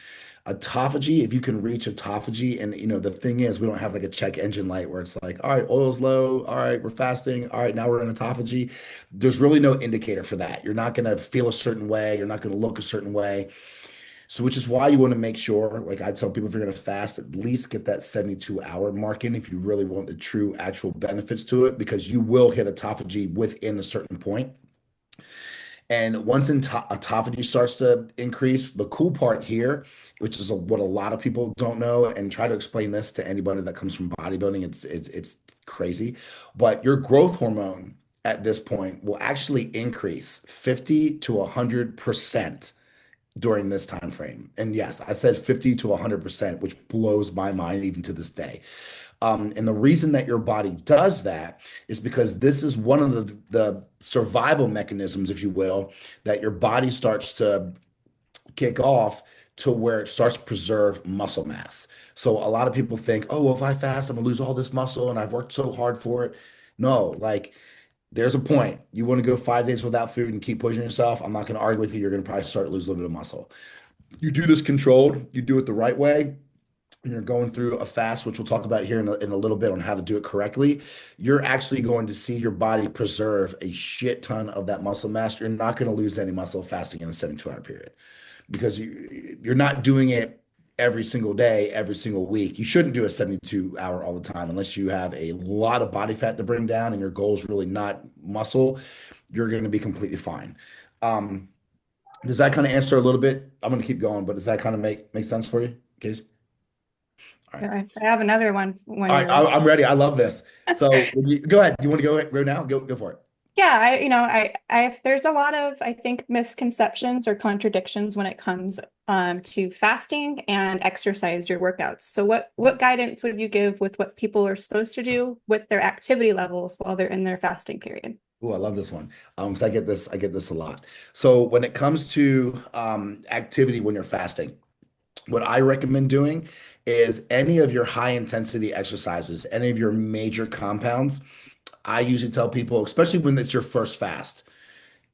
Speaker 2: Autophagy, if you can reach autophagy, and the thing is, we don't have like a check engine light where it's like, all right, oil's low, all right, we're fasting, all right, now we're in autophagy. There's really no indicator for that. You're not going to feel a certain way, you're not going to look a certain way. So, which is why you want to make sure, like I tell people, if you're going to fast, at least get that 72-hour mark in if you really want the true actual benefits to it, because you will hit autophagy within a certain point. And once autophagy starts to increase, the cool part here, which is what a lot of people don't know, and try to explain this to anybody that comes from bodybuilding, it's crazy, but your growth hormone at this point will actually increase 50 to 100% during this time frame. And yes, I said 50 to 100%, which blows my mind even to this day. And the reason that your body does that is because this is one of the survival mechanisms, if you will, that your body starts to kick off to where it starts to preserve muscle mass. So a lot of people think, oh, well, if I fast, I'm gonna lose all this muscle and I've worked so hard for it. No, like there's a point. You want to go 5 days without food and keep pushing yourself. I'm not going to argue with you. You're going to probably start to lose a little bit of muscle. You do this controlled, you do it the right way, and you're going through a fast, which we'll talk about here in a little bit on how to do it correctly. You're actually going to see your body preserve a shit ton of that muscle mass. You're not going to lose any muscle fasting in a 72-hour period because you're not doing it every single day, every single week. You shouldn't do a 72-hour all the time unless you have a lot of body fat to bring down and your goal is really not muscle. You're going to be completely fine. Does that kind of answer a little bit? I'm going to keep going, but does that kind of make sense for you, Casey? All right.
Speaker 7: I have another one when
Speaker 2: All right,
Speaker 7: you're ready.
Speaker 2: I'm ready. I love this. So go ahead. You want to go now? Go for it.
Speaker 7: Yeah, there's a lot of, I think, misconceptions or contradictions when it comes to fasting and exercise your workouts. So what guidance would you give with what people are supposed to do with their activity levels while they're in their fasting period?
Speaker 2: Oh, I love this one. So I get this a lot. So when it comes to activity when you're fasting, what I recommend doing is any of your high intensity exercises, any of your major compounds. I usually tell people, especially when it's your first fast,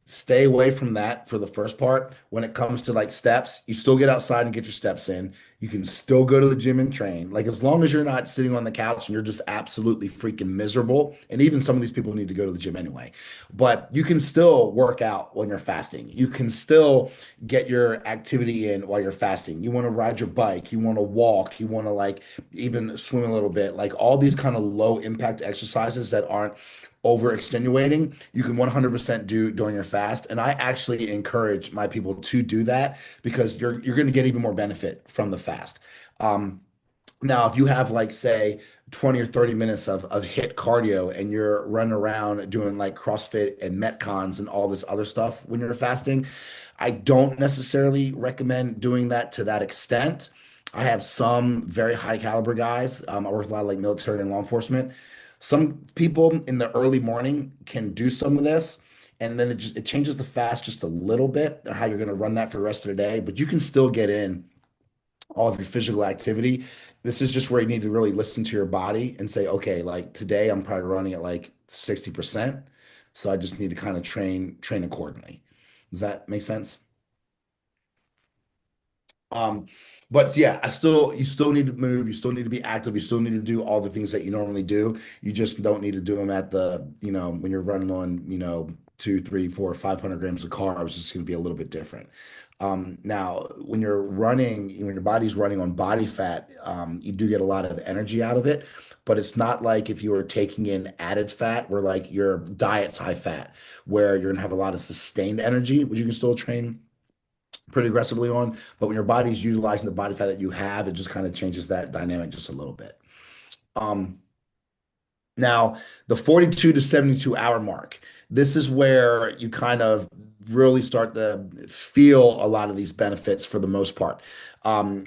Speaker 2: stay away from that for the first part. When it comes to like steps, you still get outside and get your steps in. You can still go to the gym and train. Like as long as you're not sitting on the couch and you're just absolutely freaking miserable. And even some of these people need to go to the gym anyway. But you can still work out when you're fasting. You can still get your activity in while you're fasting. You want to ride your bike, you want to walk, you want to like even swim a little bit. Like all these kind of low impact exercises that aren't over extenuating, you can 100% do during your fast. And I actually encourage my people to do that because you're going to get even more benefit from the fast. Now, if you have like say 20 or 30 minutes of hit cardio and you're running around doing like CrossFit and Metcons and all this other stuff when you're fasting, I don't necessarily recommend doing that to that extent. I have some very high caliber guys. I work with a lot of like military and law enforcement. Some people in the early morning can do some of this, and then it changes the fast just a little bit, how you're going to run that for the rest of the day, but you can still get in all of your physical activity. This is just where you need to really listen to your body and say, okay, like today I'm probably running at like 60%. So I just need to kind of train accordingly. Does that make sense? But yeah, you still need to move, you still need to be active, you still need to do all the things that you normally do. You just don't need to do them at when you're running on, 2, 3, 4, 500 grams of carbs, it's going to be a little bit different. Now, when your body's running on body fat, you do get a lot of energy out of it. but it's not like if you were taking in added fat where like your diet's high fat, where you're gonna have a lot of sustained energy, which you can still train pretty aggressively on. But when your body's utilizing the body fat that you have, it just kind of changes that dynamic just a little bit. Um, Now, the 42 to 72 hour mark, this is where you kind of really start to feel a lot of these benefits for the most part.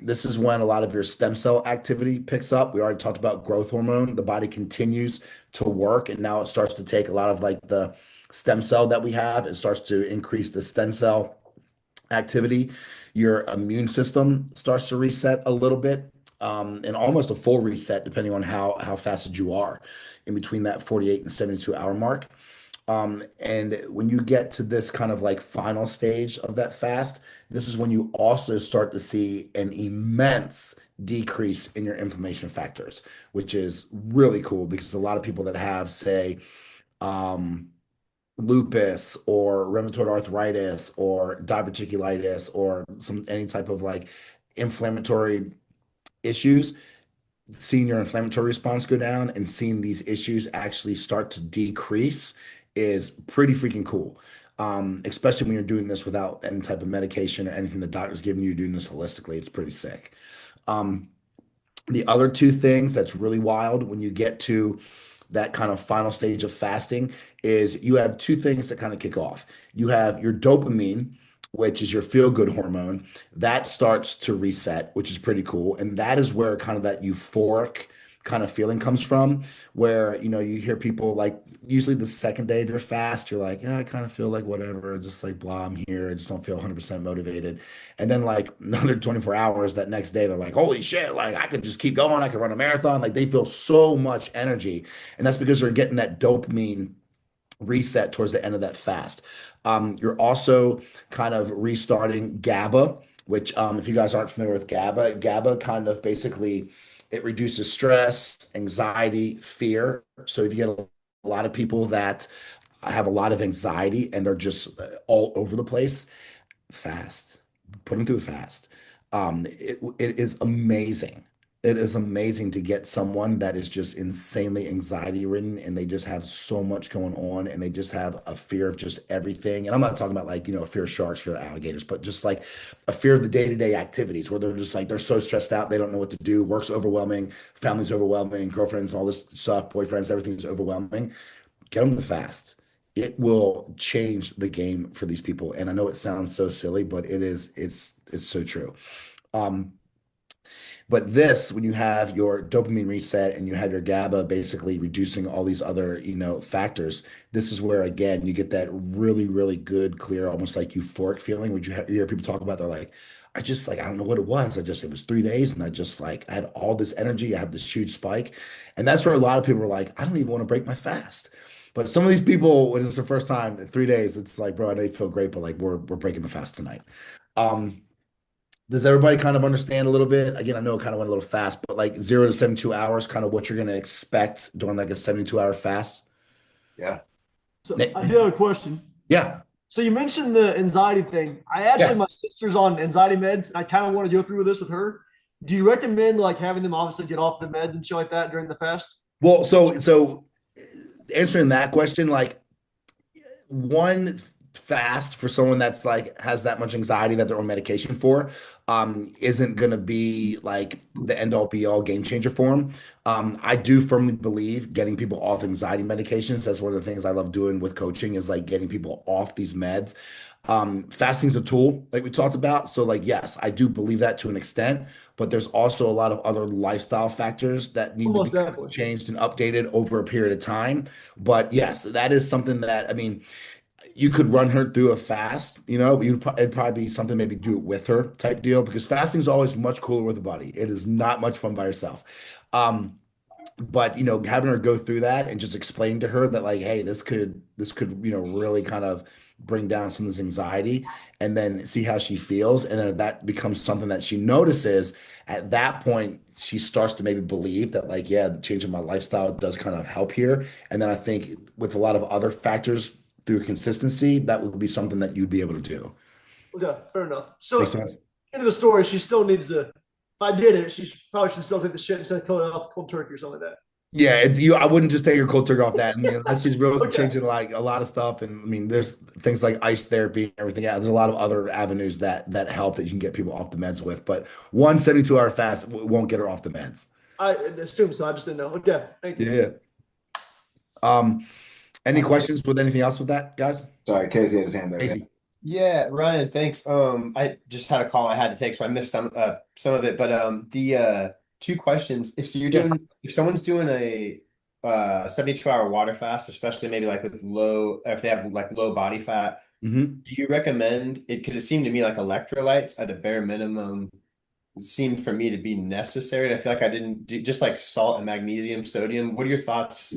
Speaker 2: This is when a lot of your stem cell activity picks up. We already talked about growth hormone. The body continues to work, and now it starts to take a lot of like the stem cell that we have. It starts to increase the stem cell activity. Your immune system starts to reset a little bit, and almost a full reset, depending on how fasted you are in between that 48 and 72 hour mark. And when you get to this kind of like final stage of that fast, this is when you also start to see an immense decrease in your inflammation factors, which is really cool because a lot of people that have, say, um, lupus or rheumatoid arthritis or diverticulitis or any type of like inflammatory issues, seeing your inflammatory response go down and seeing these issues actually start to decrease is pretty freaking cool. Especially when you're doing this without any type of medication or anything the doctor's giving you, doing this holistically, it's pretty sick. Um, the other two things that's really wild when you get to that kind of final stage of fasting is you have two things that kind of kick off. You have your dopamine, which is your feel good hormone, that starts to reset, which is pretty cool. And that is where kind of that euphoric kind of feeling comes from, where, you hear people like, usually the second day of your fast, you're like, yeah, I kind of feel like whatever, just like blah, I'm here. I just don't feel 100% motivated. And then like another 24 hours that next day, they're like, holy shit, like I could just keep going. I could run a marathon. Like they feel so much energy. And that's because they're getting that dopamine reset towards the end of that fast. You're also kind of restarting GABA, which, if you guys aren't familiar with GABA kind of basically it reduces stress, anxiety, fear. So if you get a lot of people that have a lot of anxiety and they're just all over the place, fast, put them through a fast. It is amazing. It is amazing to get someone that is just insanely anxiety ridden and they just have so much going on and they just have a fear of just everything. And I'm not talking about like, a fear of sharks, fear of alligators, but just like a fear of the day-to-day activities where they're just like, they're so stressed out, they don't know what to do. Work's overwhelming, family's overwhelming, girlfriends, all this stuff, boyfriends, everything's overwhelming. Get them to fast. It will change the game for these people. And I know it sounds so silly, but it's so true. Um, but this, when you have your dopamine reset and you have your GABA basically reducing all these other, factors, this is where, again, you get that really, really good, clear, almost like euphoric feeling. Would you hear people talk about, they're like, I just like, I don't know what it was. It was 3 days and I just like, I had all this energy. I have this huge spike. And that's where a lot of people are like, I don't even want to break my fast. But some of these people, when it's their first time, 3 days, it's like, bro, I know you feel great, but like we're breaking the fast tonight. Um, does everybody kind of understand a little bit? Again, I know it kind of went a little fast, but like 0 to 72 hours, kind of what you're going to expect during like a 72-hour fast.
Speaker 1: Yeah.
Speaker 8: So
Speaker 2: Nick?
Speaker 8: I do have a question.
Speaker 2: Yeah.
Speaker 8: So you mentioned the anxiety thing. My sister's on anxiety meds. I kind of want to go through this with her. Do you recommend like having them obviously get off the meds and shit like that during the fast?
Speaker 2: Well, so answering that question, like one fast for someone that's like has that much anxiety that they're on medication for isn't going to be like the end all be all game changer for them. I do firmly believe getting people off anxiety medications, that's one of the things I love doing with coaching, is like getting people off these meds. Fasting's a tool like we talked about, so like yes, I do believe that to an extent, but there's also a lot of other lifestyle factors that need to
Speaker 8: Almost
Speaker 2: be
Speaker 8: definitely.
Speaker 2: changed and updated over a period of time. But yes, that is something that, I mean, you could run her through a fast, it'd probably be something, maybe do it with her type deal, because fasting is always much cooler with a buddy. It is not much fun by yourself. Um, but having her go through that and just explain to her that like, hey, this could really kind of bring down some of this anxiety, and then see how she feels, and then if that becomes something that she notices, at that point she starts to maybe believe that like, yeah, changing my lifestyle does kind of help here. And then I think with a lot of other factors through consistency, that would be something that you'd be able to do.
Speaker 8: Okay, fair enough.
Speaker 2: Make
Speaker 8: So
Speaker 2: sense?
Speaker 8: end of the story, she still needs to. If I did it, she probably should still take the shit instead of cold off cold turkey or something like that.
Speaker 2: Yeah, I wouldn't just take your cold turkey off that. I mean, unless she's really
Speaker 8: Okay.
Speaker 2: changing like a lot of stuff. And I mean, there's things like ice therapy and everything. Yeah, there's a lot of other avenues that help that you can get people off the meds with. But one 72-hour fast won't get her off the meds.
Speaker 8: I assume so. I just didn't know. Okay. Thank you.
Speaker 2: Yeah. Um, any questions with anything else with that, guys?
Speaker 1: Sorry, Casey had his hand there.
Speaker 2: Casey.
Speaker 4: Yeah, Ryan, thanks. I just had a call I had to take, so I missed some of it. But the two questions. If someone's doing a 72-hour water fast, especially maybe like with low, if they have like low body fat,
Speaker 2: Hmm.
Speaker 4: do you recommend it? Because it seemed to me like electrolytes at a bare minimum seemed for me to be necessary. And I feel like I didn't do just like salt and magnesium, sodium. What are your thoughts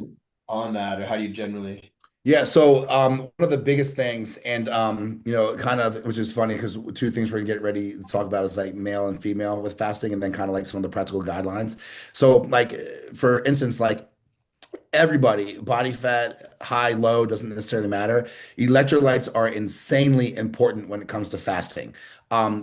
Speaker 4: on that, or how do you generally?
Speaker 2: Yeah, so one of the biggest things, and kind of, which is funny because two things we're gonna get ready to talk about is like male and female with fasting, and then kind of like some of the practical guidelines. So, like for instance, like everybody, body fat, high, low, doesn't necessarily matter. Electrolytes are insanely important when it comes to fasting.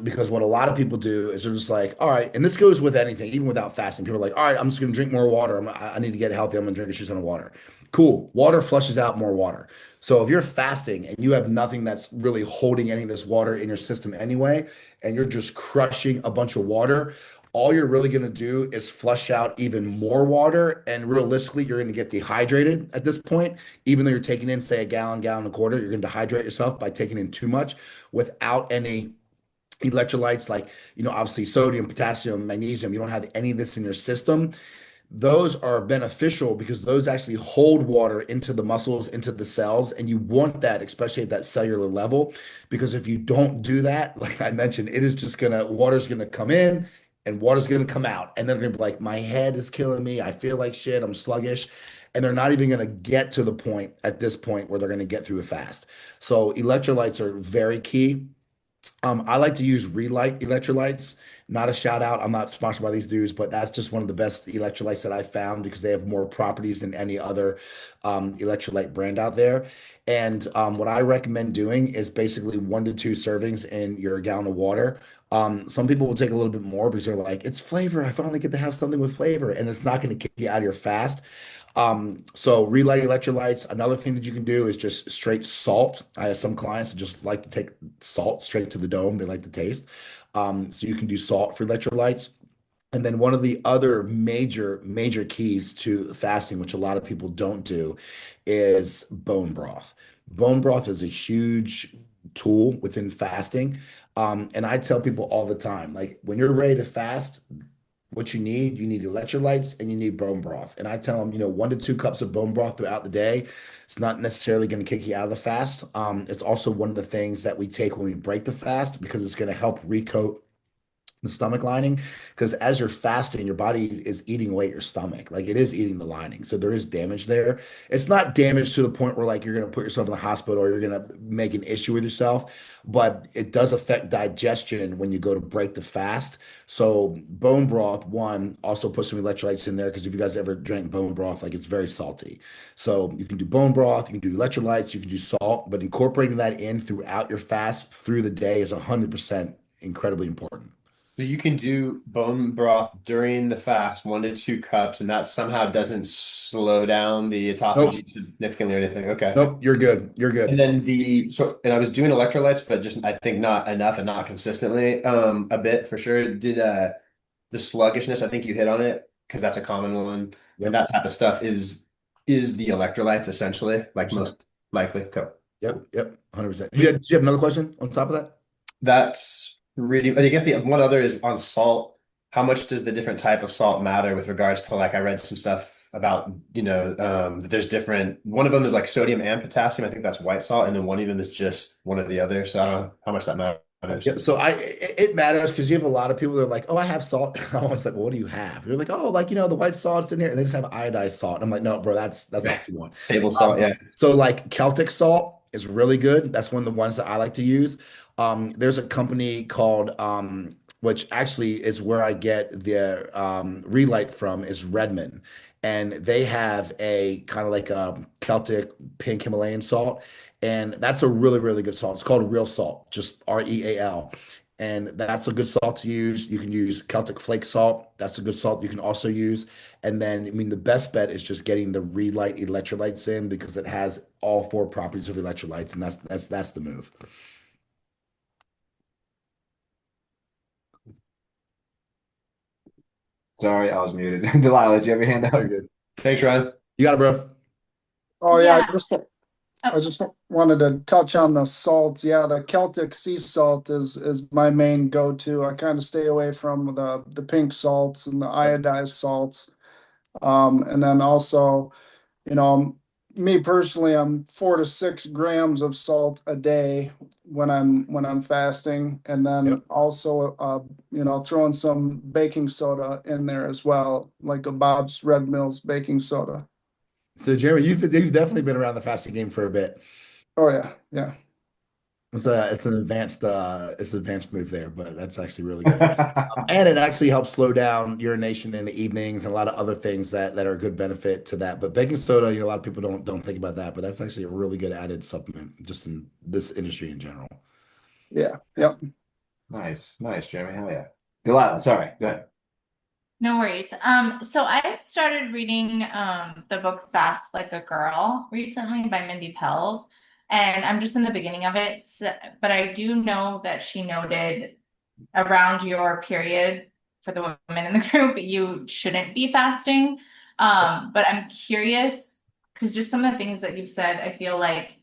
Speaker 2: Because what a lot of people do is they're just like, all right, and this goes with anything, even without fasting. People are like, all right, I'm just gonna drink more water. I need to get healthy. I'm gonna drink a shit ton of water. Cool. Water flushes out more water. So if you're fasting and you have nothing that's really holding any of this water in your system anyway, and you're just crushing a bunch of water, all you're really going to do is flush out even more water. And realistically, you're going to get dehydrated at this point. Even though you're taking in, say, a gallon, gallon and a quarter, you're going to dehydrate yourself by taking in too much without any electrolytes like, obviously sodium, potassium, magnesium. You don't have any of this in your system. Those are beneficial because those actually hold water into the muscles, into the cells, and you want that, especially at that cellular level. Because if you don't do that, like I mentioned, water's gonna come in and water's gonna come out. And then they're gonna be like, my head is killing me. I feel like shit. I'm sluggish. And they're not even gonna get to the point at this point where they're gonna get through a fast. So electrolytes are very key. I like to use Relight electrolytes. Not a shout out. I'm not sponsored by these dudes, but that's just one of the best electrolytes that I found because they have more properties than any other electrolyte brand out there. And what I recommend doing is basically 1 to 2 servings in your gallon of water. Some people will take a little bit more because they're like, it's flavor. I finally get to have something with flavor, and it's not going to kick you out of your fast. So Relay electrolytes. Another thing that you can do is just straight salt. I have some clients that just like to take salt straight to the dome. They like the taste. So you can do salt for electrolytes. And then one of the other major, major keys to fasting, which a lot of people don't do, is bone broth. Bone broth is a huge tool within fasting. And I tell people all the time, like when you're ready to fast, what you need electrolytes and you need bone broth. And I tell them, 1 to 2 cups of bone broth throughout the day. It's not necessarily going to kick you out of the fast. It's also one of the things that we take when we break the fast because it's going to help recoat the stomach lining. Because as you're fasting, your body is eating away at your stomach. Like it is eating the lining. So there is damage there. It's not damage to the point where like you're going to put yourself in the hospital or you're going to make an issue with yourself, but it does affect digestion when you go to break the fast. So bone broth, one, also put some electrolytes in there because if you guys ever drank bone broth, like it's very salty. So you can do bone broth, you can do electrolytes, you can do salt, but incorporating that in throughout your fast through the day is 100% incredibly important.
Speaker 4: So you can do bone broth during the fast, 1 to 2 cups, and that somehow doesn't slow down the
Speaker 2: Nope.
Speaker 4: autophagy significantly or anything. Okay.
Speaker 2: Nope. You're good. You're
Speaker 4: And
Speaker 2: good.
Speaker 4: then and I was doing electrolytes, but just I think not enough and not consistently. A bit for sure. Did the sluggishness, I think you hit on it because that's a common one. And
Speaker 2: Yep.
Speaker 4: that type of stuff is the electrolytes essentially, like
Speaker 2: 100%.
Speaker 4: most likely. Okay.
Speaker 2: Yep. Yep. 100%. Do you have another question on top of that?
Speaker 4: That's really, I guess the one other is on salt. How much does the different type of salt matter with regards to like I read some stuff about, that there's different, one of them is like sodium and potassium. I think that's white salt, and then one of them is just one or the other. So I don't know how much that matters.
Speaker 2: Yep. So it matters because you have a lot of people that are like, oh, I have salt. And I'm always like, well, what do you have? You're like, oh, like, the white salt's in here. And they just have iodized salt. And I'm like, no, bro, that's not what you want.
Speaker 4: Table salt, yeah.
Speaker 2: So like Celtic salt is really good. That's one of the ones that I like to use. There's a company called which actually is where I get the Relight from is Redmond. And they have a kind of like a Celtic pink Himalayan salt. And that's a really, really good salt. It's called real salt, just Real. And that's a good salt to use. You can use Celtic flake salt. That's a good salt you can also use. And then, I mean, the best bet is just getting the Relight electrolytes in because it has all four properties of electrolytes, and that's the move.
Speaker 1: Sorry, I was muted. Delilah, did you have your hand up?
Speaker 2: Very good.
Speaker 4: Thanks, Ryan.
Speaker 2: You got it, bro.
Speaker 6: Oh yeah,
Speaker 9: Yeah.
Speaker 6: I just wanted to touch on the salts. Yeah, the Celtic sea salt is my main go-to. I kind of stay away from the pink salts and the iodized salts. And then also, you know, me personally, I'm 4 to 6 grams of salt a day when I'm fasting, and then
Speaker 2: Yep.
Speaker 6: also throwing some baking soda in there as well, like a Bob's Red Mills baking soda.
Speaker 2: So, Jeremy, you've definitely been around the fasting game for a bit.
Speaker 6: Oh yeah, yeah.
Speaker 2: It's an advanced move there, but that's actually really good. And it actually helps slow down urination in the evenings and a lot of other things that are a good benefit to that. But baking soda, a lot of people don't think about that, but that's actually a really good added supplement just in this industry in general.
Speaker 6: Yeah, yep.
Speaker 1: Nice, Jeremy. Hell yeah. Delilah, sorry, go ahead.
Speaker 9: No worries. So I started reading the book Fast Like a Girl recently by Mindy Pels, and I'm just in the beginning of it. But I do know that she noted around your period for the women in the group, you shouldn't be fasting. But I'm curious because just some of the things that you've said, I feel like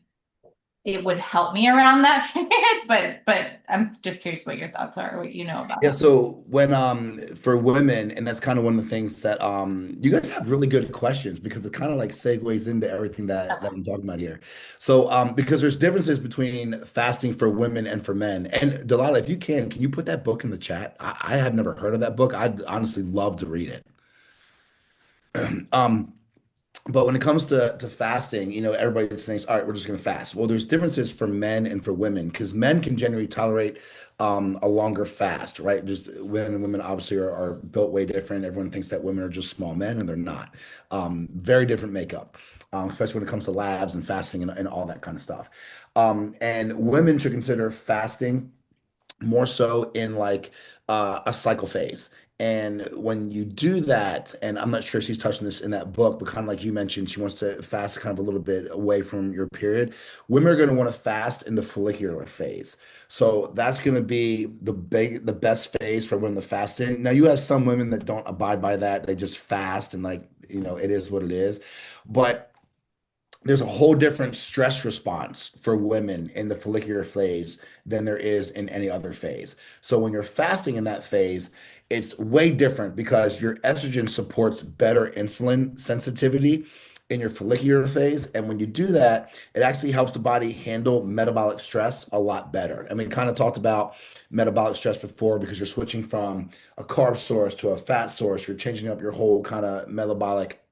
Speaker 9: it would help me around that period, but I'm just curious what your thoughts are, what you know about
Speaker 2: Yeah,
Speaker 9: that.
Speaker 2: so when for women, and that's kind of one of the things that you guys have really good questions because it kind of like segues into everything that I'm talking about here. So because there's differences between fasting for women and for men. And Delilah, if you can you put that book in the chat? I have never heard of that book. I'd honestly love to read it. Um, but when it comes to fasting, everybody just thinks, all right, we're just going to fast. Well, there's differences for men and for women because men can generally tolerate a longer fast, right? Just women obviously are built way different. Everyone thinks that women are just small men, and they're not. Very different makeup, especially when it comes to labs and fasting and all that kind of stuff. And women should consider fasting more so in like a cycle phase. And when you do that, and I'm not sure if she's touching this in that book, but kind of like you mentioned, she wants to fast kind of a little bit away from your period. Women are going to want to fast in the follicular phase. So that's going to be the best phase for when the fasting. Now you have some women that don't abide by that. They just fast and like, it is what it is. But there's a whole different stress response for women in the follicular phase than there is in any other phase. So when you're fasting in that phase, it's way different because your estrogen supports better insulin sensitivity in your follicular phase. And when you do that, it actually helps the body handle metabolic stress a lot better. And we kind of talked about metabolic stress before because you're switching from a carb source to a fat source. You're changing up your whole kind of metabolic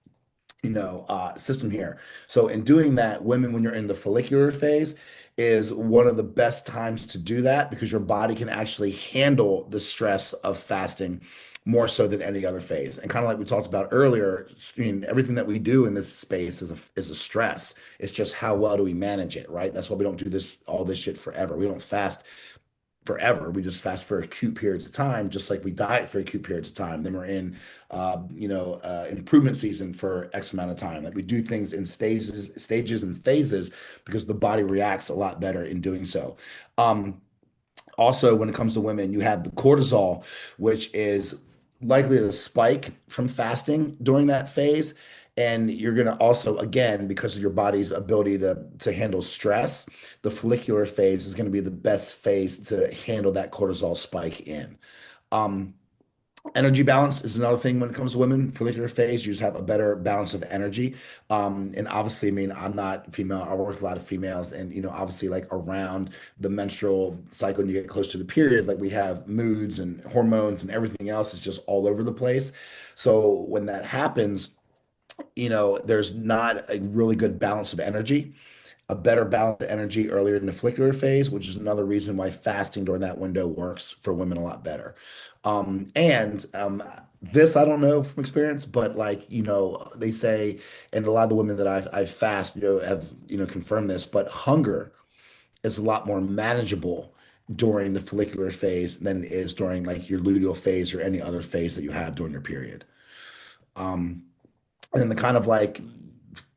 Speaker 2: system here. So in doing that, women, when you're in the follicular phase, is one of the best times to do that because your body can actually handle the stress of fasting more so than any other phase. And kind of like we talked about earlier, everything that we do in this space is a stress. It's just how well do we manage it, right? That's why we don't do all this shit forever. We don't fast forever. We just fast for acute periods of time, just like we diet for acute periods of time. Then we're in, improvement season for X amount of time. Like we do things in stages and phases because the body reacts a lot better in doing so. Also, when it comes to women, you have the cortisol, which is likely to spike from fasting during that phase. And you're going to also, again, because of your body's ability to handle stress, the follicular phase is going to be the best phase to handle that cortisol spike in. Um, Energy balance is another thing when it comes to women. Follicular phase, you just have a better balance of energy. And obviously, I mean, I'm not female. I work with a lot of females, and obviously, like around the menstrual cycle, and you get close to the period, like we have moods and hormones and everything else is just all over the place. So when that happens, there's not a really good balance of energy, a better balance of energy earlier in the follicular phase, which is another reason why fasting during that window works for women a lot better. And this I don't know from experience, but like, they say, and a lot of the women that I've fast, have, confirmed this, but hunger is a lot more manageable during the follicular phase than it is during like your luteal phase or any other phase that you have during your period. Um, and then the kind of like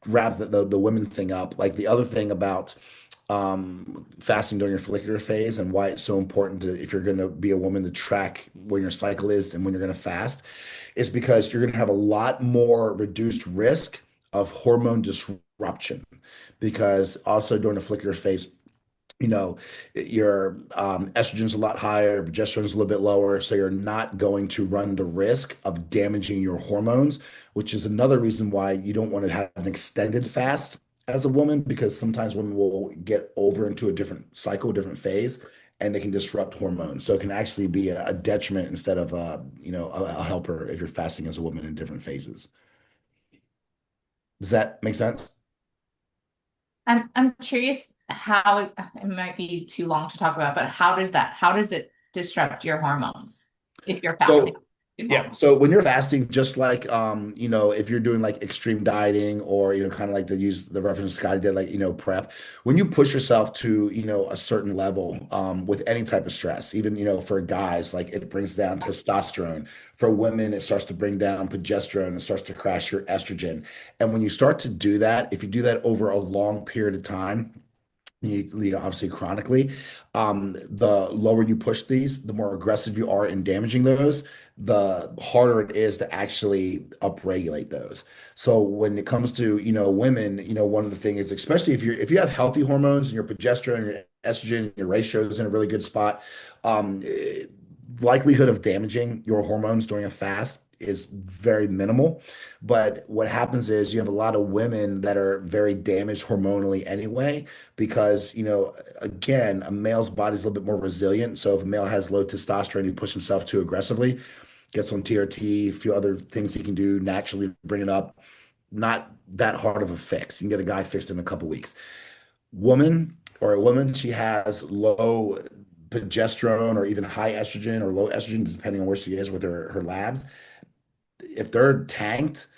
Speaker 2: wrap the women thing up, like the other thing about fasting during your follicular phase and why it's so important to, if you're going to be a woman, to track when your cycle is and when you're going to fast, is because you're going to have a lot more reduced risk of hormone disruption. Because also during the follicular phase, you know, your estrogen's a lot higher, progesterone's a little bit lower, so you're not going to run the risk of damaging your hormones, which is another reason why you don't want to have an extended fast as a woman, because sometimes women will get over into a different cycle, a different phase, and they can disrupt hormones. So it can actually be a detriment instead of a helper if you're fasting as a woman in different phases. Does that make sense?
Speaker 9: I'm curious how it might be too long to talk about, but how does it disrupt your hormones if you're fasting?
Speaker 2: So yeah, so when you're fasting, just like if you're doing like extreme dieting or kind of like to use the reference Scotty did, like prep, when you push yourself to a certain level with any type of stress, even for guys, like it brings down testosterone. For women, it starts to bring down progesterone, it starts to crash your estrogen. And when you start to do that, if you do that over a long period of time, obviously chronically, the lower you push these, the more aggressive you are in damaging those, the harder it is to actually upregulate those. So when it comes to women, one of the things is, especially if you have healthy hormones and your progesterone, your estrogen, your ratio is in a really good spot, um, likelihood of damaging your hormones during a fast is very minimal. But what happens is you have a lot of women that are very damaged hormonally anyway, because, again, a male's body is a little bit more resilient. So if a male has low testosterone, he push himself too aggressively, gets on TRT, a few other things he can do naturally to bring it up. Not that hard of a fix. You can get a guy fixed in a couple weeks. A woman, she has low progesterone or even high estrogen or low estrogen, depending on where she is with her labs. If they're tanked,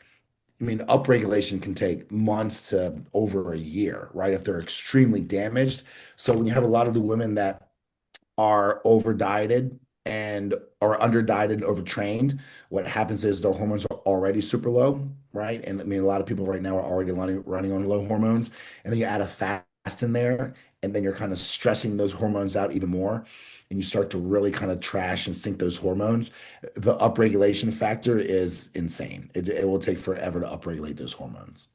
Speaker 2: I mean, upregulation can take months to over a year, right? If they're extremely damaged. So when you have a lot of the women that are over dieted and or under dieted, overtrained, what happens is their hormones are already super low, right? And I mean, a lot of people right now are already running on low hormones, and then you add a fast in there, and then you're kind of stressing those hormones out even more, and you start to really kind of trash and sink those hormones. The upregulation factor is insane. It will take forever to upregulate those hormones.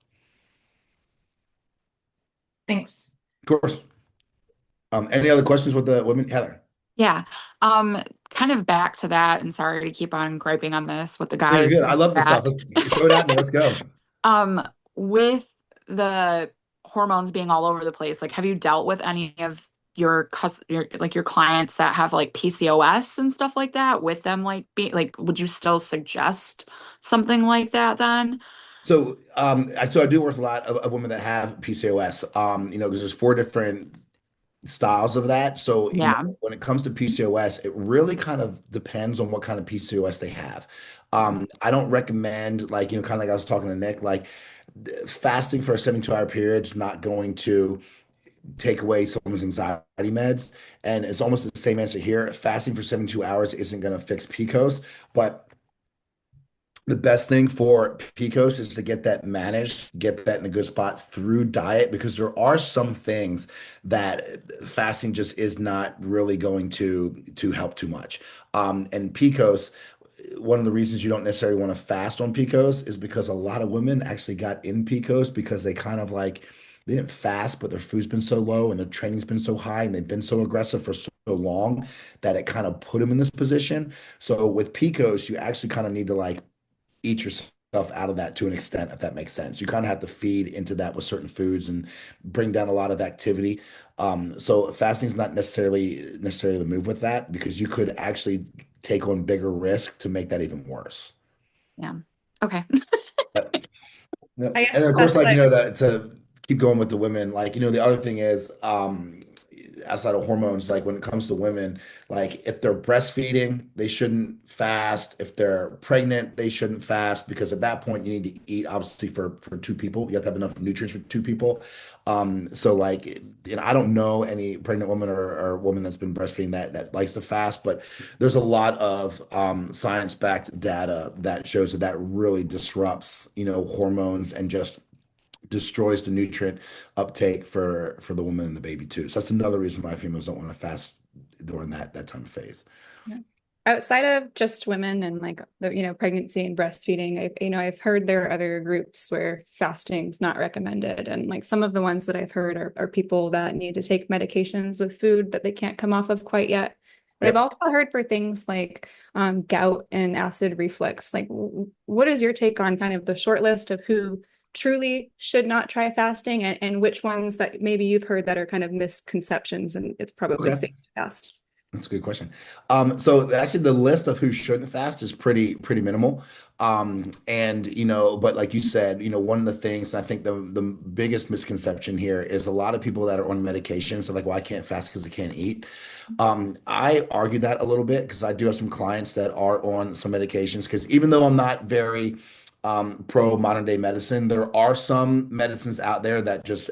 Speaker 9: Thanks.
Speaker 2: Of course. Any other questions with the women, Heather?
Speaker 10: Yeah. Kind of back to that, and sorry to keep on griping on this with the
Speaker 2: Yeah, you're
Speaker 10: guys.
Speaker 2: good. I love this stuff. Let's throw it at me. Let's go.
Speaker 10: With the hormones being all over the place, like have you dealt with any of your clients that have like PCOS and stuff like that with them, like being like, would you still suggest something like that then?
Speaker 2: So, I do work with a lot of women that have PCOS, because there's four different styles of that. So,
Speaker 10: Yeah.
Speaker 2: when it comes to PCOS, it really kind of depends on what kind of PCOS they have. I don't recommend, like, kind of like I was talking to Nick, like fasting for a 72-hour period is not going to take away someone's anxiety meds. And it's almost the same answer here. Fasting for 72 hours isn't going to fix PCOS, but the best thing for PCOS is to get that managed, get that in a good spot through diet, because there are some things that fasting just is not really going to help too much. And PCOS, one of the reasons you don't necessarily want to fast on PCOS is because a lot of women actually got in PCOS because they kind of like they didn't fast, but their food's been so low and their training's been so high and they've been so aggressive for so long that it kind of put them in this position. So with PCOS, you actually kind of need to like eat yourself out of that to an extent, if that makes sense. You kind of have to feed into that with certain foods and bring down a lot of activity. So fasting is not necessarily the move with that, because you could actually take on bigger risk to make that even worse.
Speaker 10: Yeah. Okay.
Speaker 2: But, yeah.
Speaker 7: I guess
Speaker 2: And then of course,
Speaker 7: that's
Speaker 2: like,
Speaker 7: like
Speaker 2: to keep going with the women, like, the other thing is, outside of hormones, like when it comes to women, like if they're breastfeeding, they shouldn't fast. If they're pregnant, they shouldn't fast because at that point you need to eat obviously for two people. You have to have enough nutrients for two people. So like, I don't know any pregnant woman or woman that's been breastfeeding that likes to fast, but there's a lot of science-backed data that shows that that really disrupts, hormones and just destroys the nutrient uptake for the woman and the baby too. So that's another reason why females don't want to fast during that time of phase.
Speaker 7: Yeah. Outside of just women and like the pregnancy and breastfeeding, I've heard there are other groups where fasting is not recommended, and like some of the ones that I've heard are people that need to take medications with food that they can't come off of quite yet. But I've also heard for things like gout and acid reflux. Like, what is your take on kind of the short list of who truly should not try fasting, and which ones that maybe you've heard that are kind of misconceptions and it's probably
Speaker 2: Okay.
Speaker 7: safe to fast?
Speaker 2: That's a good question. So actually the list of who shouldn't fast is pretty minimal. And but like you said, one of the things, and I think the biggest misconception here is a lot of people that are on medication. So like, well, I can't fast because I can't eat. I argue that a little bit because I do have some clients that are on some medications, because even though I'm not very pro modern day medicine, there are some medicines out there that just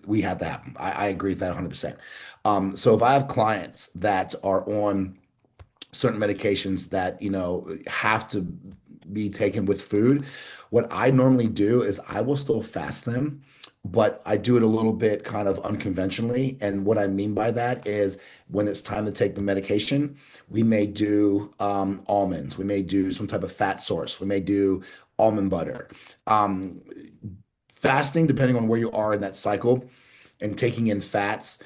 Speaker 2: we have to have them. I agree with that 100%. So if I have clients that are on certain medications that have to be taken with food, what I normally do is I will still fast them, but I do it a little bit kind of unconventionally. And what I mean by that is when it's time to take the medication, we may do almonds, we may do some type of fat source, we may do almond butter. Fasting, depending on where you are in that cycle and taking in fats,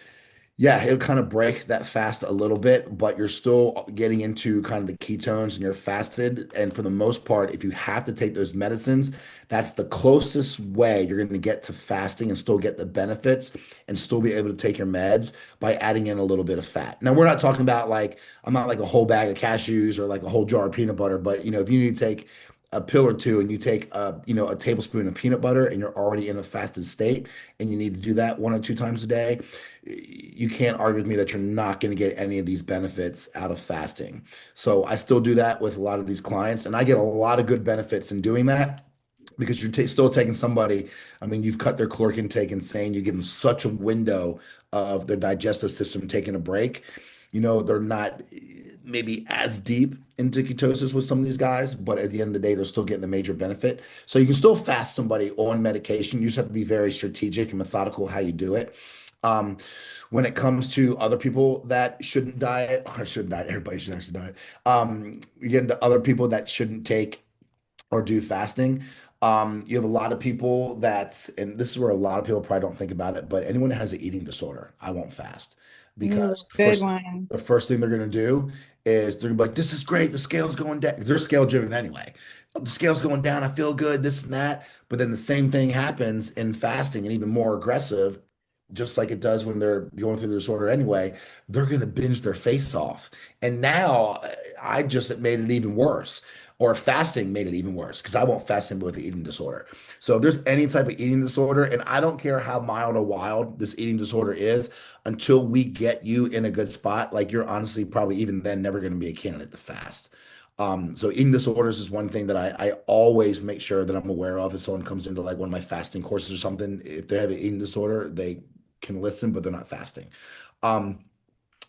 Speaker 2: yeah, it'll kind of break that fast a little bit, but you're still getting into kind of the ketones and you're fasted. And for the most part, if you have to take those medicines, that's the closest way you're going to get to fasting and still get the benefits and still be able to take your meds by adding in a little bit of fat. Now, we're not talking about like, I'm not like a whole bag of cashews or like a whole jar of peanut butter, but if you need to take a pill or two and you take a tablespoon of peanut butter and you're already in a fasted state and you need to do that 1 or 2 times a day, you can't argue with me that you're not going to get any of these benefits out of fasting. So I still do that with a lot of these clients, and I get a lot of good benefits in doing that because you're still taking somebody. I mean, you've cut their caloric intake insane. You give them such a window of their digestive system taking a break. They're not maybe as deep into ketosis with some of these guys, but at the end of the day, they're still getting a major benefit. So you can still fast somebody on medication. You just have to be very strategic and methodical how you do it. When it comes to other people that shouldn't diet, or shouldn't diet, everybody should actually diet. You get into other people that shouldn't take or do fasting. You have a lot of people and this is where a lot of people probably don't think about it, but anyone that has an eating disorder, I won't fast because
Speaker 7: Good one.
Speaker 2: the first thing they're going to do is they're going to be like, this is great. The scale's going down. They're scale driven anyway. The scale's going down. I feel good, this and that. But then the same thing happens in fasting and even more aggressive, just like it does when they're going through the disorder anyway. They're going to binge their face off. And now I just made it even worse. Or fasting made it even worse because I won't fast anybody with an eating disorder. So if there's any type of eating disorder, and I don't care how mild or wild this eating disorder is, until we get you in a good spot, like you're honestly probably even then never going to be a candidate to fast. So eating disorders is one thing that I always make sure that I'm aware of. If someone comes into like one of my fasting courses or something, if they have an eating disorder, they can listen, but they're not fasting.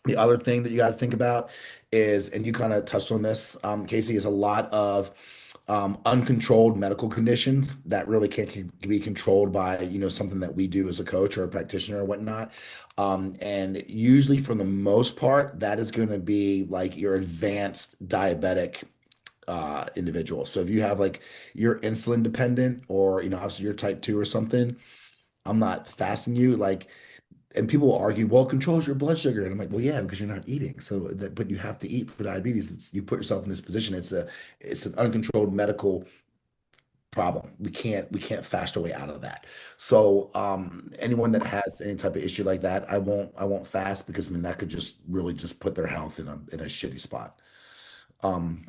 Speaker 2: The other thing that you got to think about is, and you kind of touched on this, Casey, is a lot of uncontrolled medical conditions that really can't be controlled by, something that we do as a coach or a practitioner or whatnot. And usually for the most part, that is going to be like your advanced diabetic individual. So if you have like you're insulin dependent or, obviously you're type 2 or something, I'm not fasting you. And people will argue, well, it controls your blood sugar. And I'm like, well, yeah, because you're not eating. But you have to eat for diabetes. You put yourself in this position. It's an uncontrolled medical problem. We can't fast our way out of that. So anyone that has any type of issue like that, I won't fast because that could just really just put their health in a shitty spot. And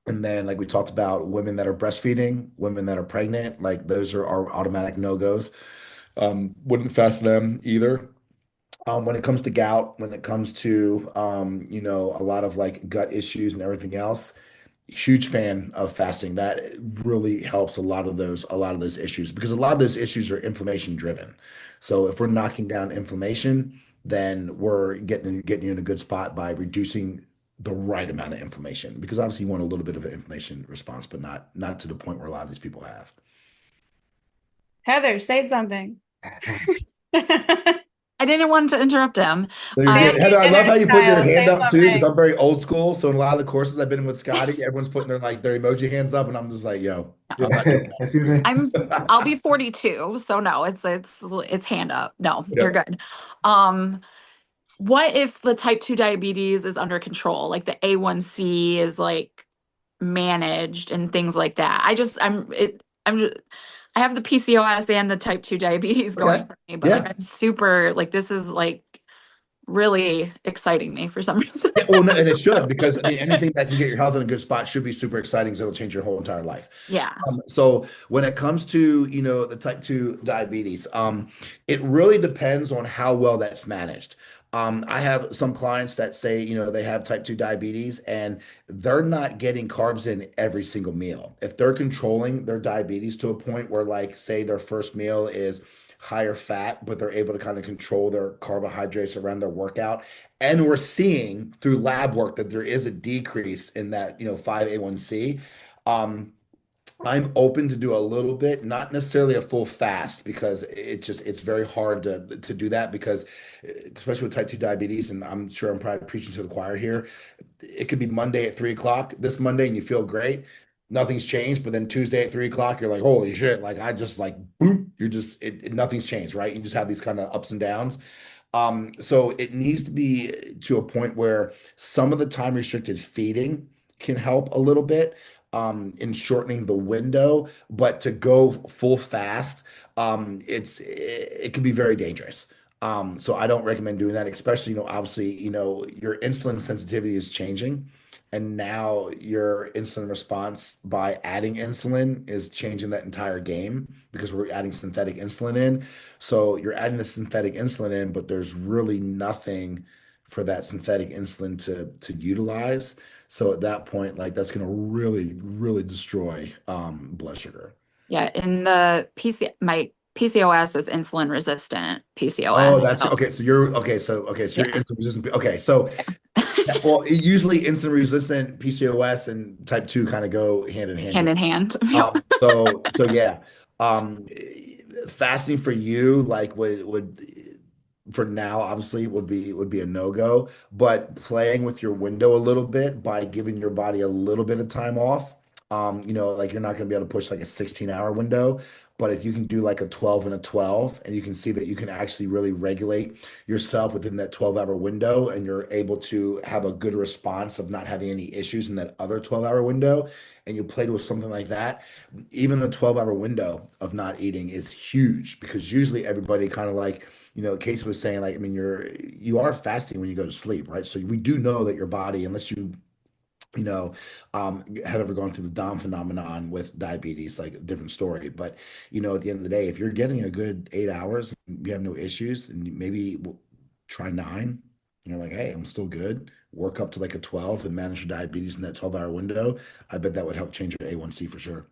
Speaker 2: then like we talked about women that are breastfeeding, women that are pregnant, like those are our automatic no-goes. Wouldn't fast them either. When it comes to gout, when it comes to a lot of like gut issues and everything else, huge fan of fasting. That really helps a lot of those issues because a lot of those issues are inflammation driven. So if we're knocking down inflammation, then we're getting you in a good spot by reducing the right amount of inflammation because obviously you want a little bit of an inflammation response, but not to the point where a lot of these people have.
Speaker 7: Heather, say something.
Speaker 10: I didn't want to interrupt him.
Speaker 2: There you go.
Speaker 7: Family
Speaker 2: Heather, I love
Speaker 7: dinner
Speaker 2: how you put your
Speaker 7: style,
Speaker 2: hand
Speaker 7: say
Speaker 2: up too, because
Speaker 7: something.
Speaker 2: I'm very old school. So in a lot of the courses I've been in with Scotty, everyone's putting their emoji hands up, and I'm just like, yo, I'm not doing
Speaker 1: Excuse me.
Speaker 10: I'll be 42, so no, it's hand up. No,
Speaker 2: Yeah.
Speaker 10: you're good. What if the type 2 diabetes is under control? Like the A1C is like managed and things like that. I have the PCOS and the type 2 diabetes
Speaker 2: Okay.
Speaker 10: going for me, but
Speaker 2: Yeah.
Speaker 10: like I'm super like this is like really exciting me for some reason.
Speaker 2: Yeah, well, no, and it should because I mean anything that can get your health in a good spot should be super exciting. So it'll change your whole entire life.
Speaker 10: Yeah.
Speaker 2: So when it comes to the type 2 diabetes, it really depends on how well that's managed. I have some clients that say they have type 2 diabetes and they're not getting carbs in every single meal. If they're controlling their diabetes to a point where like say their first meal is higher fat, but they're able to kind of control their carbohydrates around their workout. And we're seeing through lab work that there is a decrease in that, 5A1C. I'm open to do a little bit, not necessarily a full fast because it's very hard to do that because especially with type 2 diabetes, and I'm sure I'm probably preaching to the choir here. It could be Monday at 3 o'clock this Monday and you feel great. Nothing's changed, but then Tuesday at 3 o'clock, you're like, holy shit, like I just like boom, you're just nothing's changed, right? You just have these kind of ups and downs. So it needs to be to a point where some of the time restricted feeding can help a little bit in shortening the window, but to go full fast, it can be very dangerous. So I don't recommend doing that, especially, obviously, your insulin sensitivity is changing. And now your insulin response by adding insulin is changing that entire game because we're adding synthetic insulin in. So you're adding the synthetic insulin in, but there's really nothing for that synthetic insulin to utilize. So at that point, like that's going to really, really destroy blood sugar.
Speaker 10: Yeah, in the my PCOS is insulin resistant
Speaker 2: Oh,
Speaker 10: PCOS.
Speaker 2: that's
Speaker 10: So
Speaker 2: okay. So you're okay. So you're
Speaker 10: yeah.
Speaker 2: insulin resistant. Okay, so well, usually insulin resistant PCOS and type 2 kind of go hand in hand
Speaker 10: Hand
Speaker 2: here.
Speaker 10: in hand.
Speaker 2: So yeah, um, fasting for you like would for now obviously would be a no-go, but playing with your window a little bit by giving your body a little bit of time off. Like you're not going to be able to push like a 16-hour window, but if you can do like a 12 and a 12, and you can see that you can actually really regulate yourself within that 12-hour window, and you're able to have a good response of not having any issues in that other 12-hour window, and you played with something like that, even a 12-hour window of not eating is huge because usually everybody kind of like, Casey was saying, like, I mean, you are fasting when you go to sleep, right? So we do know that your body, unless you know, have ever gone through the Dom phenomenon with diabetes, like a different story. But, at the end of the day, if you're getting a good 8 hours, you have no issues, and maybe we'll try 9, and you're like, hey, I'm still good. Work up to like a 12 and manage your diabetes in that 12-hour window. I bet that would help change your A1C for sure.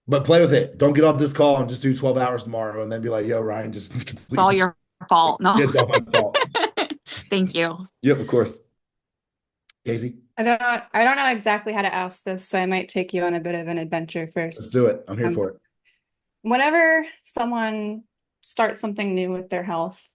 Speaker 2: But play with it. Don't get off this call and just do 12 hours tomorrow and then be like, yo, Ryan, just
Speaker 10: It's
Speaker 2: completely.
Speaker 10: all your fault. No.
Speaker 2: It's all my fault.
Speaker 10: Thank you.
Speaker 2: Yep, of course. Casey,
Speaker 7: I don't know exactly how to ask this, so I might take you on a bit of an adventure
Speaker 2: let's
Speaker 7: first.
Speaker 2: do it. I'm here for it.
Speaker 7: Whenever someone starts something new with their health,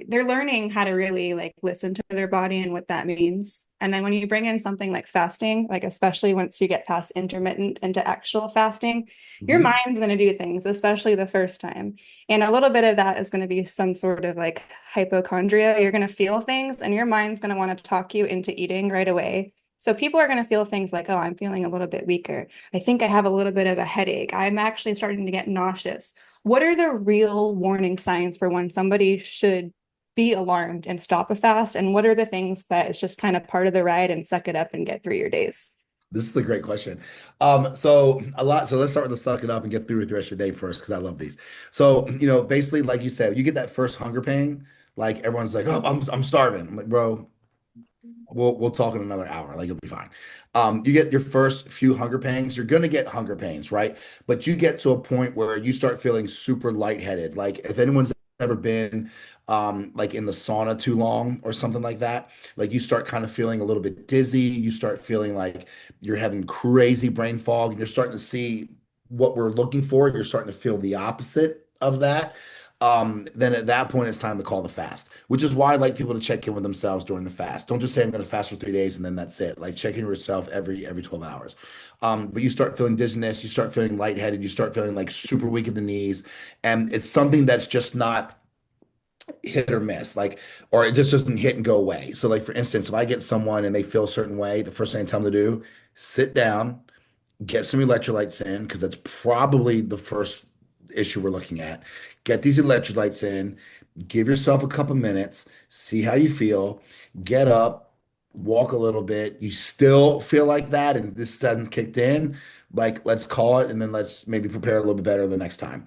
Speaker 7: they're learning how to really like listen to their body and what that means. And then when you bring in something like fasting, like especially once you get past intermittent into actual fasting, your
Speaker 2: Mhm.
Speaker 7: mind's going to do things, especially the first time. And a little bit of that is going to be some sort of like hypochondria. You're going to feel things and your mind's going to want to talk you into eating right away. So people are going to feel things like, oh, I'm feeling a little bit weaker. I think I have a little bit of a headache. I'm actually starting to get nauseous. What are the real warning signs for when somebody should be alarmed and stop a fast? And what are the things that is just kind of part of the ride and suck it up and get through your days?
Speaker 2: This is a great question. So let's start with the suck it up and get through with the rest of your day first, because I love these. So, basically, like you said, you get that first hunger pain, like everyone's like, oh, I'm starving. I'm like, bro, we'll talk in another hour. Like, you'll be fine. You get your first few hunger pangs. You're gonna get hunger pains, right? But you get to a point where you start feeling super lightheaded. Like, if anyone's ever been like in the sauna too long or something like that, like you start kind of feeling a little bit dizzy. You start feeling like you're having crazy brain fog, and you're starting to see what we're looking for. You're starting to feel the opposite of that. Then at that point, it's time to call the fast, which is why I like people to check in with themselves during the fast. Don't just say I'm going to fast for 3 days and then that's it. Like, check in with yourself every 12 hours. But you start feeling dizziness, you start feeling lightheaded, you start feeling like super weak in the knees, and it's something that's just not hit or miss, like, or it just doesn't hit and go away. So, like, for instance, if I get someone and they feel a certain way, the first thing I tell them to do, sit down, get some electrolytes in, because that's probably the first issue we're looking at. Get these electrolytes in, give yourself a couple minutes, see how you feel, get up, walk a little bit. You still feel like that, and this hasn't kicked in. Like, let's call it, and then let's maybe prepare a little bit better the next time.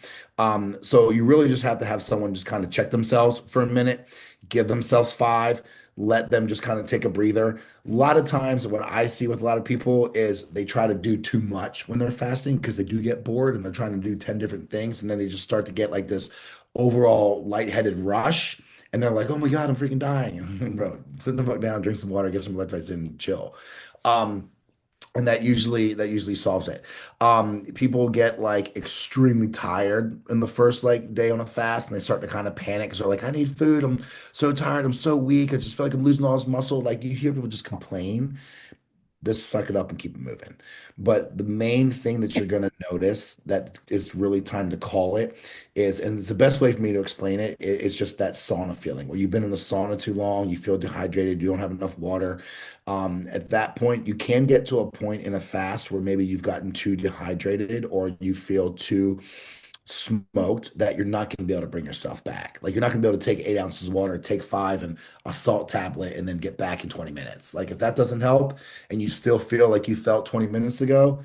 Speaker 2: So you really just have to have someone just kind of check themselves for a minute, give themselves five, let them just kind of take a breather. A lot of times, what I see with a lot of people is they try to do too much when they're fasting, because they do get bored and they're trying to do 10 different things. And then they just start to get like this overall lightheaded rush. And they're like, oh my God, I'm freaking dying. Bro, sit the fuck down, drink some water, get some electrolytes in, and chill. Um, and that usually solves it. People get like extremely tired in the first like day on a fast, and they start to kind of panic because they're like, I need food. I'm so tired. I'm so weak. I just feel like I'm losing all this muscle. Like, you hear people just complain. Just suck it up and keep it moving. But the main thing that you're going to notice that is really time to call it is, and it's the best way for me to explain it, is just that sauna feeling where you've been in the sauna too long, you feel dehydrated, you don't have enough water. At that point, you can get to a point in a fast where maybe you've gotten too dehydrated, or you feel too smoked, that you're not going to be able to bring yourself back. Like, you're not going to be able to take 8 ounces of water, take five and a salt tablet, and then get back in 20 minutes. Like, if that doesn't help and you still feel like you felt 20 minutes ago,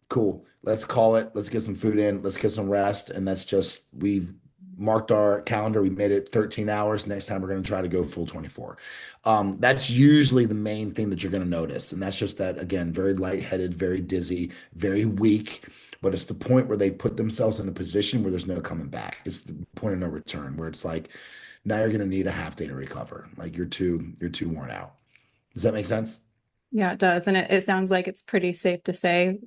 Speaker 2: cool. Let's call it. Let's get some food in. Let's get some rest. And that's just, we've marked our calendar. We made it 13 hours. Next time we're going to try to go full 24. That's usually the main thing that you're going to notice. And that's just that, again, very lightheaded, very dizzy, very weak. But it's the point where they put themselves in a position where there's no coming back. It's the point of no return, where it's like, now you're going to need a half day to recover. Like, you're too worn out. Does that make sense?
Speaker 7: Yeah, it does. And it sounds like it's pretty safe to say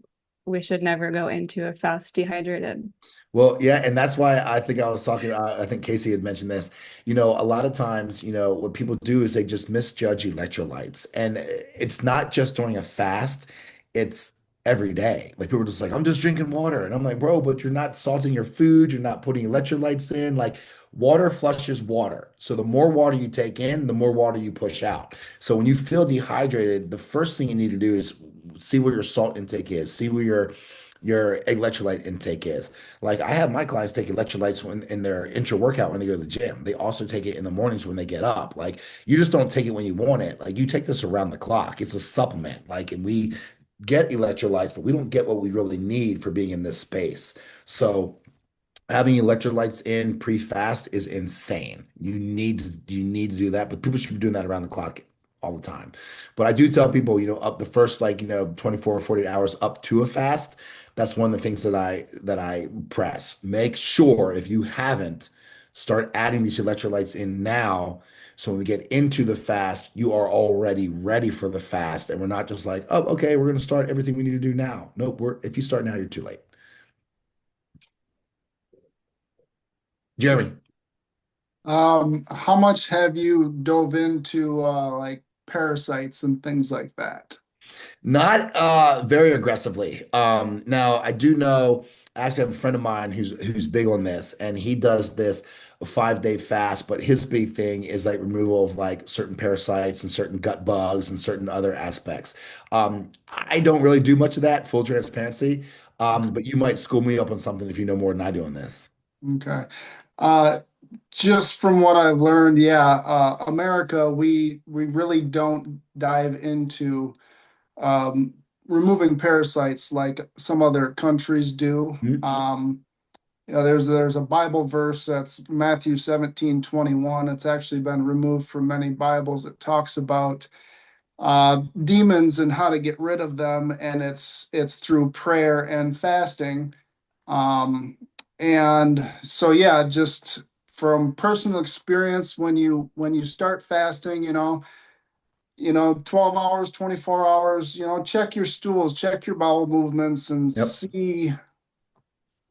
Speaker 7: we should never go into a fast dehydrated.
Speaker 2: Well, yeah, and that's why I think I was talking. I think Casey had mentioned this. A lot of times, what people do is they just misjudge electrolytes, and it's not just during a fast; it's every day. Like, people are just like, "I'm just drinking water," and I'm like, "Bro, but you're not salting your food. You're not putting electrolytes in. Like, water flushes water. So the more water you take in, the more water you push out. So when you feel dehydrated, the first thing you need to do is see where your salt intake is, see where your electrolyte intake is. Like, I have my clients take electrolytes when in their intra workout when they go to the gym. They also take it in the mornings when they get up. Like, you just don't take it when you want it. Like, you take this around the clock. It's a supplement. Like, and we get electrolytes, but we don't get what we really need for being in this space. So having electrolytes in pre-fast is insane. You need to do that, but people should be doing that around the clock all the time. But I do tell people, up the first, like, 24 or 48 hours up to a fast, that's one of the things that I press. Make sure, if you haven't, start adding these electrolytes in now. So when we get into the fast, you are already ready for the fast. And we're not just like, oh, okay, we're going to start everything we need to do now. Nope, if you start now, you're too late. Jeremy.
Speaker 6: How much have you dove into like parasites and things like that?
Speaker 2: Not very aggressively. Now I do know, I actually have a friend of mine who's big on this, and he does this 5 day fast, but his big thing is like removal of like certain parasites and certain gut bugs and certain other aspects. I don't really do much of that, full transparency. But you might school me up on something if you know more than I do on this.
Speaker 6: Okay. Uh, just from what I've learned, yeah, America, we really don't dive into um, removing parasites like some other countries do. There's a Bible verse that's Matthew 17:21. It's actually been removed from many Bibles. It talks about demons and how to get rid of them, and it's through prayer and fasting. And so yeah, just from personal experience, when you start fasting, 12 hours, 24 hours, check your stools, check your bowel movements, and see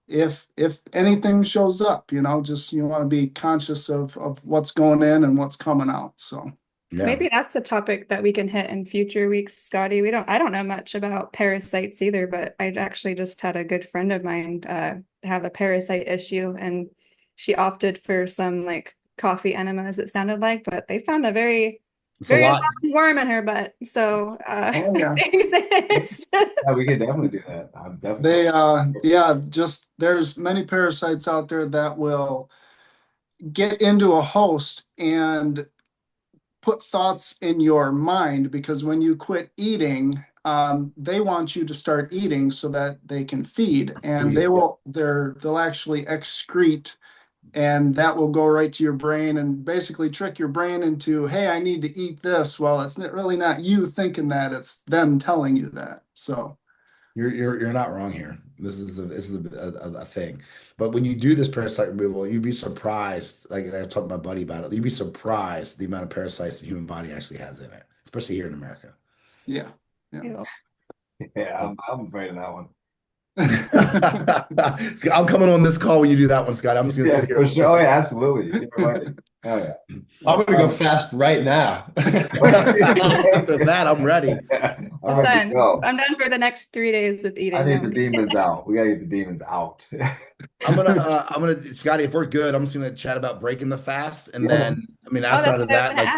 Speaker 6: if anything shows up. Just you want to be conscious of what's going in and what's coming out. So
Speaker 7: maybe that's a topic that we can hit in future weeks, Scotty. I don't know much about parasites either, but I actually just had a good friend of mine have a parasite issue, and she opted for some like coffee enemas, it sounded like, but they found a very long worm in her butt. So they exist.
Speaker 1: Yeah, we could definitely do that. I'm definitely.
Speaker 6: Just there's many parasites out there that will get into a host and put thoughts in your mind, because when you quit eating, they want you to start eating so that they can feed, and they'll actually excrete, and that will go right to your brain and basically trick your brain into, hey, I need to eat this. Well, it's really not you thinking that, it's them telling you that. So
Speaker 2: you're not wrong here. This is a thing. But when you do this parasite removal, you'd be surprised. Like I talked to my buddy about it. You'd be surprised the amount of parasites the human body actually has in it, especially here in America.
Speaker 6: Yeah.
Speaker 1: Yeah, I'm afraid of that one.
Speaker 2: I'm coming on this call when you do that one, Scott. I'm just gonna sit here.
Speaker 1: For sure. Oh, yeah, absolutely. Oh, yeah.
Speaker 4: I'm gonna go fast right now.
Speaker 2: After that, I'm ready.
Speaker 7: I'm done for the next 3 days with eating.
Speaker 1: I need the demons out. We gotta get the demons out.
Speaker 2: I'm gonna, Scotty, if we're good, I'm just gonna chat about breaking the fast, and then outside of that, like.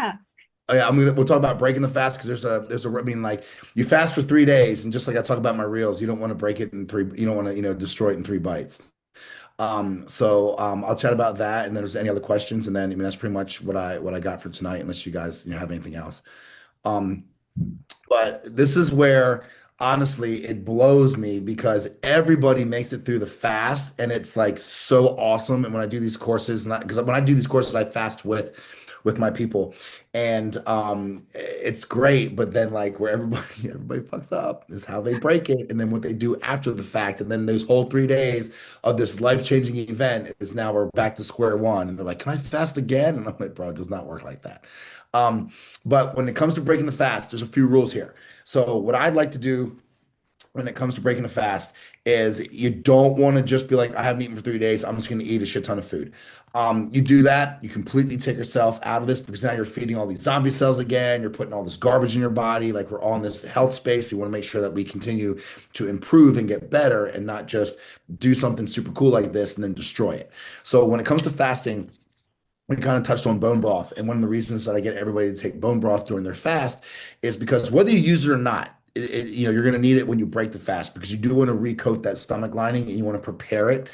Speaker 2: Oh yeah, we'll talk about breaking the fast, because like you fast for 3 days, and just like I talk about my reels, you don't want to break it in three, you don't want to, destroy it in 3 bites. I'll chat about that, and then there's any other questions, and then that's pretty much what I got for tonight, unless you guys have anything else. But this is where honestly it blows me, because everybody makes it through the fast, and it's like so awesome. And when I do these courses, because when I do these courses, I fast with my people, and it's great. But then like where everybody fucks up is how they break it, and then what they do after the fact, and then those whole 3 days of this life-changing event is now we're back to square one, and they're like, can I fast again? And I'm like, bro, it does not work like that. But when it comes to breaking the fast, there's a few rules here. So what I'd like to do when it comes to breaking a fast is you don't want to just be like, I haven't eaten for 3 days, I'm just going to eat a shit ton of food. You do that, you completely take yourself out of this, because now you're feeding all these zombie cells again, you're putting all this garbage in your body. Like, we're all in this health space. We want to make sure that we continue to improve and get better, and not just do something super cool like this and then destroy it. So when it comes to fasting, we kind of touched on bone broth. And one of the reasons that I get everybody to take bone broth during their fast is because whether you use it or not, you're going to need it when you break the fast, because you do want to recoat that stomach lining, and you want to prepare it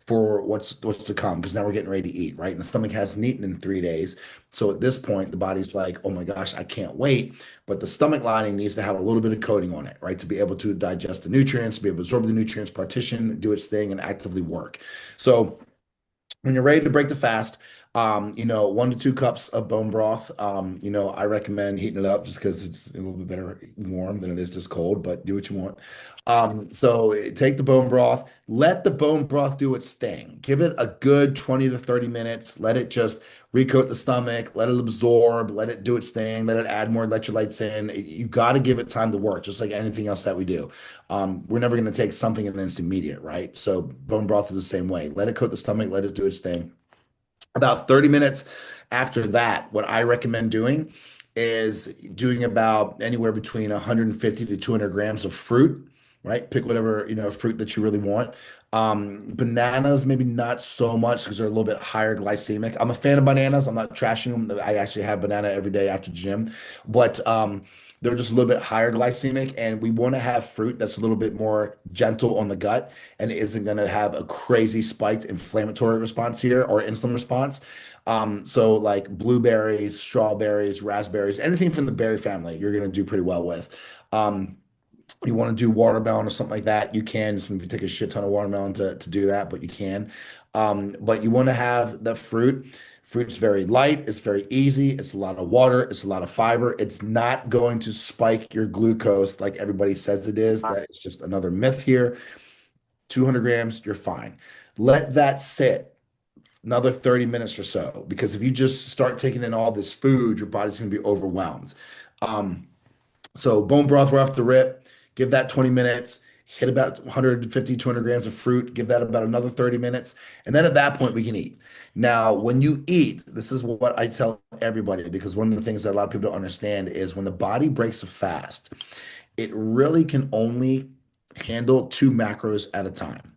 Speaker 2: for what's to come, because now we're getting ready to eat, right? And the stomach hasn't eaten in 3 days. So at this point, the body's like, oh my gosh, I can't wait. But the stomach lining needs to have a little bit of coating on it, right? To be able to digest the nutrients, to be able to absorb the nutrients, partition, do its thing, and actively work. So when you're ready to break the fast, 1 to 2 cups of bone broth. I recommend heating it up, just because it's a little bit better warm than it is just cold, but do what you want. So take the bone broth, let the bone broth do its thing. Give it a good 20 to 30 minutes. Let it just recoat the stomach, let it absorb, let it do its thing, let it add more electrolytes in. You got to give it time to work, just like anything else that we do. We're never going to take something and then it's immediate, right? So bone broth is the same way. Let it coat the stomach, let it do its thing. About 30 minutes after that, what I recommend doing is doing about anywhere between 150 to 200 grams of fruit, right? Pick whatever, fruit that you really want. Bananas, maybe not so much, because they're a little bit higher glycemic. I'm a fan of bananas. I'm not trashing them. I actually have banana every day after gym, but they're just a little bit higher glycemic, and we want to have fruit that's a little bit more gentle on the gut and isn't going to have a crazy spiked inflammatory response here or insulin response. So like blueberries, strawberries, raspberries, anything from the berry family, you're going to do pretty well with. you want to do watermelon or something like that, you can. It's going to take a shit ton of watermelon to do that, but you can. But you want to have the fruit. Fruit's very light. It's very easy. It's a lot of water. It's a lot of fiber. It's not going to spike your glucose like everybody says it is. That is just another myth here. 200 grams, you're fine. Let that sit another 30 minutes or so, because if you just start taking in all this food, your body's going to be overwhelmed. Um, so bone broth right off the rip, give that 20 minutes, hit about 150, 200 grams of fruit, give that about another 30 minutes. And then at that point, we can eat. Now, when you eat, this is what I tell everybody, because one of the things that a lot of people don't understand is when the body breaks a fast, it really can only handle 2 macros at a time.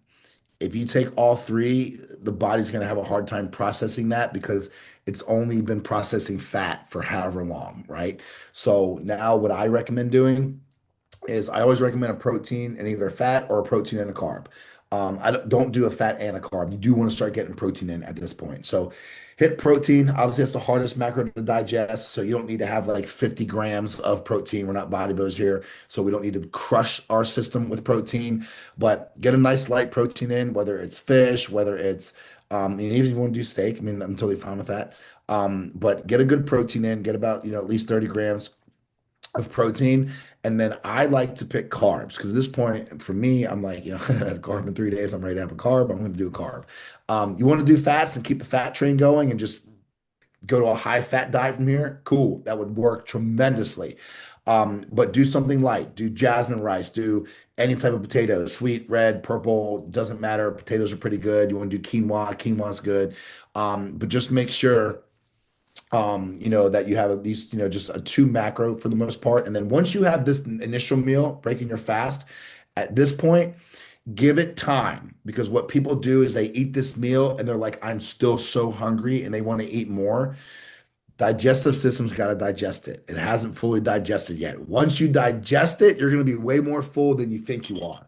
Speaker 2: If you take all three, the body's going to have a hard time processing that because it's only been processing fat for however long, right? So now what I recommend doing is I always recommend a protein and either a fat or a protein and a carb. I don't do a fat and a carb. You do want to start getting protein in at this point. So hit protein. Obviously, that's the hardest macro to digest. So you don't need to have like 50 grams of protein. We're not bodybuilders here. So we don't need to crush our system with protein, but get a nice light protein in, whether it's fish, whether it's, and even if you want to do steak, I mean, I'm totally fine with that. But get a good protein in, get about, at least 30 grams of protein. And then I like to pick carbs because at this point, for me, I'm like, I had a carb in 3 days. I'm ready to have a carb. I'm going to do a carb. You want to do fats and keep the fat train going and just go to a high fat diet from here? Cool. That would work tremendously. But do something light. Do jasmine rice. Do any type of potato, sweet, red, purple, doesn't matter. Potatoes are pretty good. You want to do quinoa. Quinoa's good. But just make sure that you have at least, just a 2 macro for the most part. And then once you have this initial meal, breaking your fast, at this point, give it time because what people do is they eat this meal and they're like, I'm still so hungry and they want to eat more. Digestive system's got to digest it. It hasn't fully digested yet. Once you digest it, you're going to be way more full than you think you are.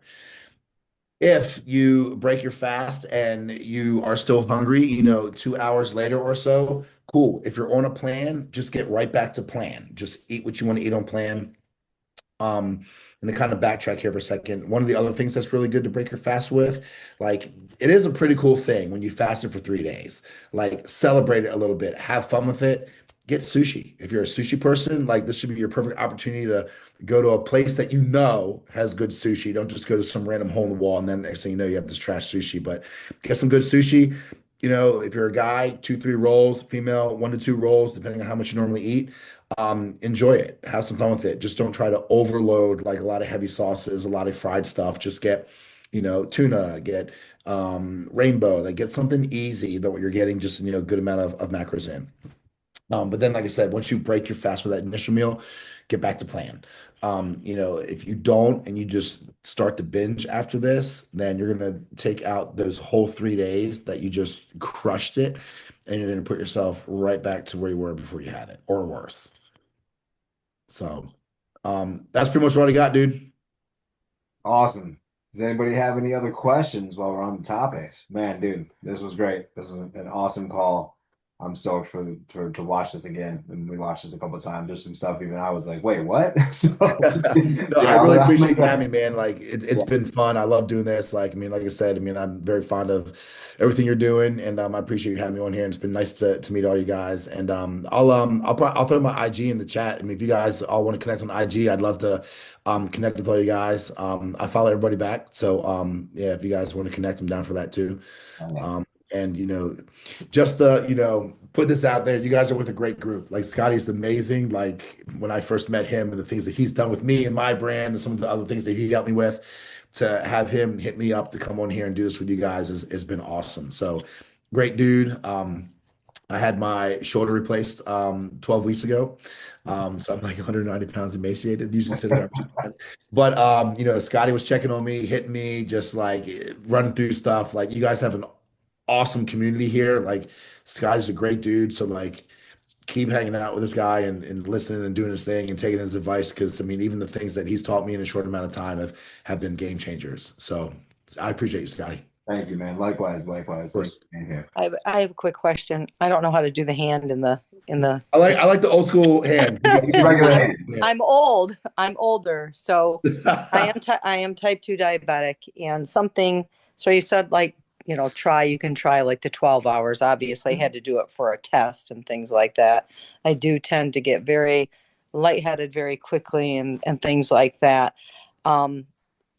Speaker 2: If you break your fast and you are still hungry, 2 hours later or so, cool. If you're on a plan, just get right back to plan. Just eat what you want to eat on plan. And to kind of backtrack here for a second, one of the other things that's really good to break your fast with, like it is a pretty cool thing when you fasted for 3 days. Like celebrate it a little bit, have fun with it. Get sushi. If you're a sushi person, like this should be your perfect opportunity to go to a place that has good sushi. Don't just go to some random hole in the wall and then next thing you know you have this trash sushi. But get some good sushi. If you're a guy, 2-3 rolls, female, 1 to 2 rolls, depending on how much you normally eat. Enjoy it. Have some fun with it. Just don't try to overload like a lot of heavy sauces, a lot of fried stuff. Just get, tuna, get rainbow, like get something easy that what you're getting just, good amount of macros in. But then, like I said, once you break your fast with that initial meal, get back to plan. If you don't and you just start to binge after this, then you're going to take out those whole 3 days that you just crushed it, and you're going to put yourself right back to where you were before you had it, or worse. So, that's pretty much what I got, dude.
Speaker 1: Awesome. Does anybody have any other questions while we're on the topics? Man, dude, this was great. This was an awesome call. I'm stoked to watch this again. And we watched this a couple of times. There's some stuff even I was like, wait, what?
Speaker 2: No, I really appreciate you having me, man. Like it's been fun. I love doing this. Like I said, I'm very fond of everything you're doing, and I appreciate you having me on here. And it's been nice to meet all you guys. And I'll throw my IG in the chat. If you guys all want to connect on IG, I'd love to connect with all you guys. I follow everybody back, so yeah, if you guys want to connect, I'm down for that too. And just put this out there. You guys are with a great group. Like Scotty's amazing. Like when I first met him and the things that he's done with me and my brand and some of the other things that he helped me with, to have him hit me up to come on here and do this with you guys has been awesome. So great dude. I had my shoulder replaced 12 weeks ago. So I'm like 190 pounds emaciated, usually sitting around 200. But Scotty was checking on me, hitting me, just like running through stuff. Like you guys have an awesome community here. Like Scotty's a great dude. So like keep hanging out with this guy and listening and doing his thing and taking his advice. Cause even the things that he's taught me in a short amount of time have been game changers. So I appreciate you, Scotty.
Speaker 1: Thank you, man. Likewise. Thanks for being here.
Speaker 11: I have a quick question. I don't know how to do the hand in in the
Speaker 2: I like the old school hand.
Speaker 1: Regular hand.
Speaker 11: I'm old. I'm older, so I am type 2 diabetic, and something. So you said like you can try like the 12 hours. Obviously, I had to do it for a test and things like that. I do tend to get very lightheaded very quickly and things like that. And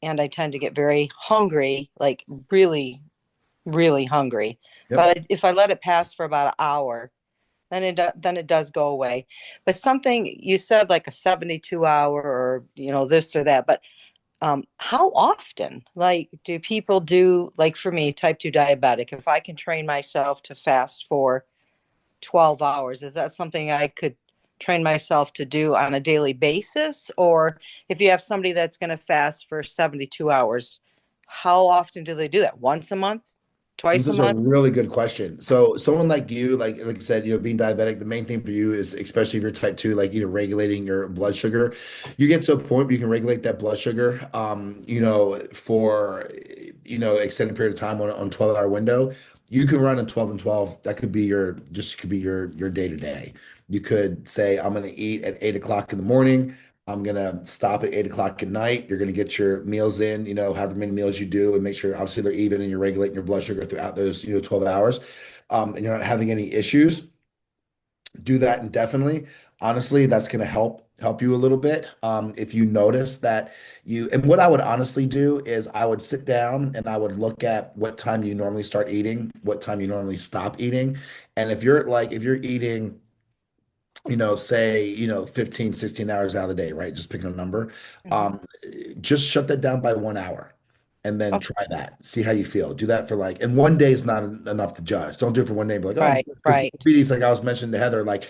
Speaker 11: I tend to get very hungry, like really, really hungry.
Speaker 2: Yep.
Speaker 11: But if I let it pass for about an hour, then it does go away. But something you said like a 72 hour or this or that, but how often like do people do, like for me, type 2 diabetic, if I can train myself to fast for 12 hours, is that something I could train myself to do on a daily basis? Or if you have somebody that's going to fast for 72 hours, how often do they do that? Once a month? Twice
Speaker 2: This
Speaker 11: a
Speaker 2: is a
Speaker 11: month?
Speaker 2: really good question. So someone like you, like I said, being diabetic, the main thing for you is, especially if you're type 2, like, regulating your blood sugar. You get to a point where you can regulate that blood sugar, for, extended period of time on 12-hour window. You can run a 12 and 12. That could be your day to day. You could say, I'm going to eat at 8 o'clock in the morning. I'm gonna stop at 8 o'clock at night. You're gonna get your meals in, however many meals you do, and make sure obviously they're even and you're regulating your blood sugar throughout those, 12 hours. And you're not having any issues. Do that indefinitely. Honestly, that's gonna help you a little bit. If you notice that and what I would honestly do is I would sit down and I would look at what time you normally start eating, what time you normally stop eating. And if you're eating, say, 15, 16 hours out of the day, right? Just picking a number.
Speaker 11: Mhm.
Speaker 2: Just shut that down by 1 hour and then
Speaker 11: Okay.
Speaker 2: try that. See how you feel. Do that for and one day is not enough to judge. Don't do it for one day and be like, oh,
Speaker 11: Right,
Speaker 2: because
Speaker 11: right.
Speaker 2: diabetes, like I was mentioning to Heather, like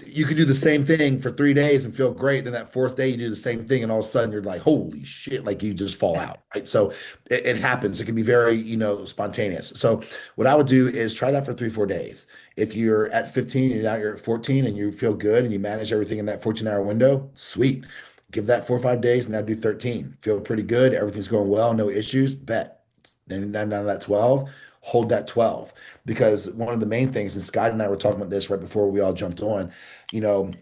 Speaker 2: you could do the same thing for 3 days and feel great. Then that fourth day you do the same thing and all of a sudden you're like, holy shit, like you just fall out, right? So it happens. It can be very, spontaneous. So what I would do is try that for 3, 4 days. If you're at 15 and now you're at 14 and you feel good and you manage everything in that 14-hour window, sweet. Give that 4 or 5 days, now do 13. Feel pretty good. Everything's going well, no issues, bet. Then down to that 12, hold that 12. Because one of the main things, and Scott and I were talking about this right before we all jumped on, you know,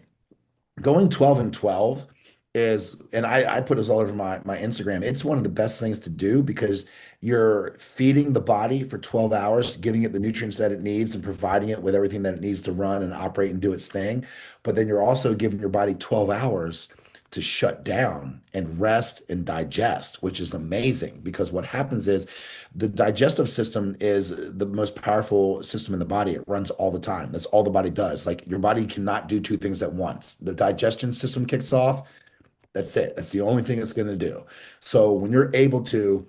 Speaker 2: going 12 and 12 is, and I put this all over my Instagram. It's one of the best things to do because you're feeding the body for 12 hours, giving it the nutrients that it needs and providing it with everything that it needs to run and operate and do its thing. But then you're also giving your body 12 hours to shut down and rest and digest, which is amazing because what happens is the digestive system is the most powerful system in the body. It runs all the time. That's all the body does. Like your body cannot do two things at once. The digestion system kicks off. That's it. That's the only thing it's going to do. So when you're able to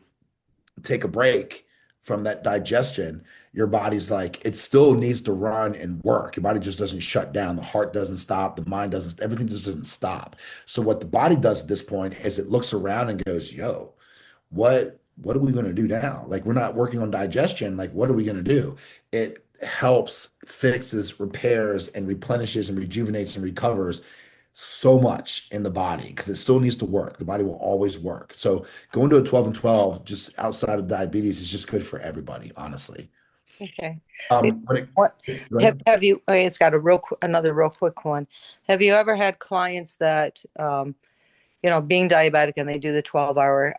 Speaker 2: take a break from that digestion, your body's like, it still needs to run and work. Your body just doesn't shut down. The heart doesn't stop. The mind doesn't, everything just doesn't stop. So what the body does at this point is it looks around and goes, yo, what are we going to do now? Like we're not working on digestion. Like what are we going to do? It helps, fixes, repairs, and replenishes and rejuvenates and recovers so much in the body because it still needs to work. The body will always work. So going to a 12 and 12 just outside of diabetes is just good for everybody, honestly.
Speaker 11: Okay.
Speaker 2: Go ahead.
Speaker 11: Have you? Okay, it's got another real quick one. Have you ever had clients that being diabetic and they do the 12-hour,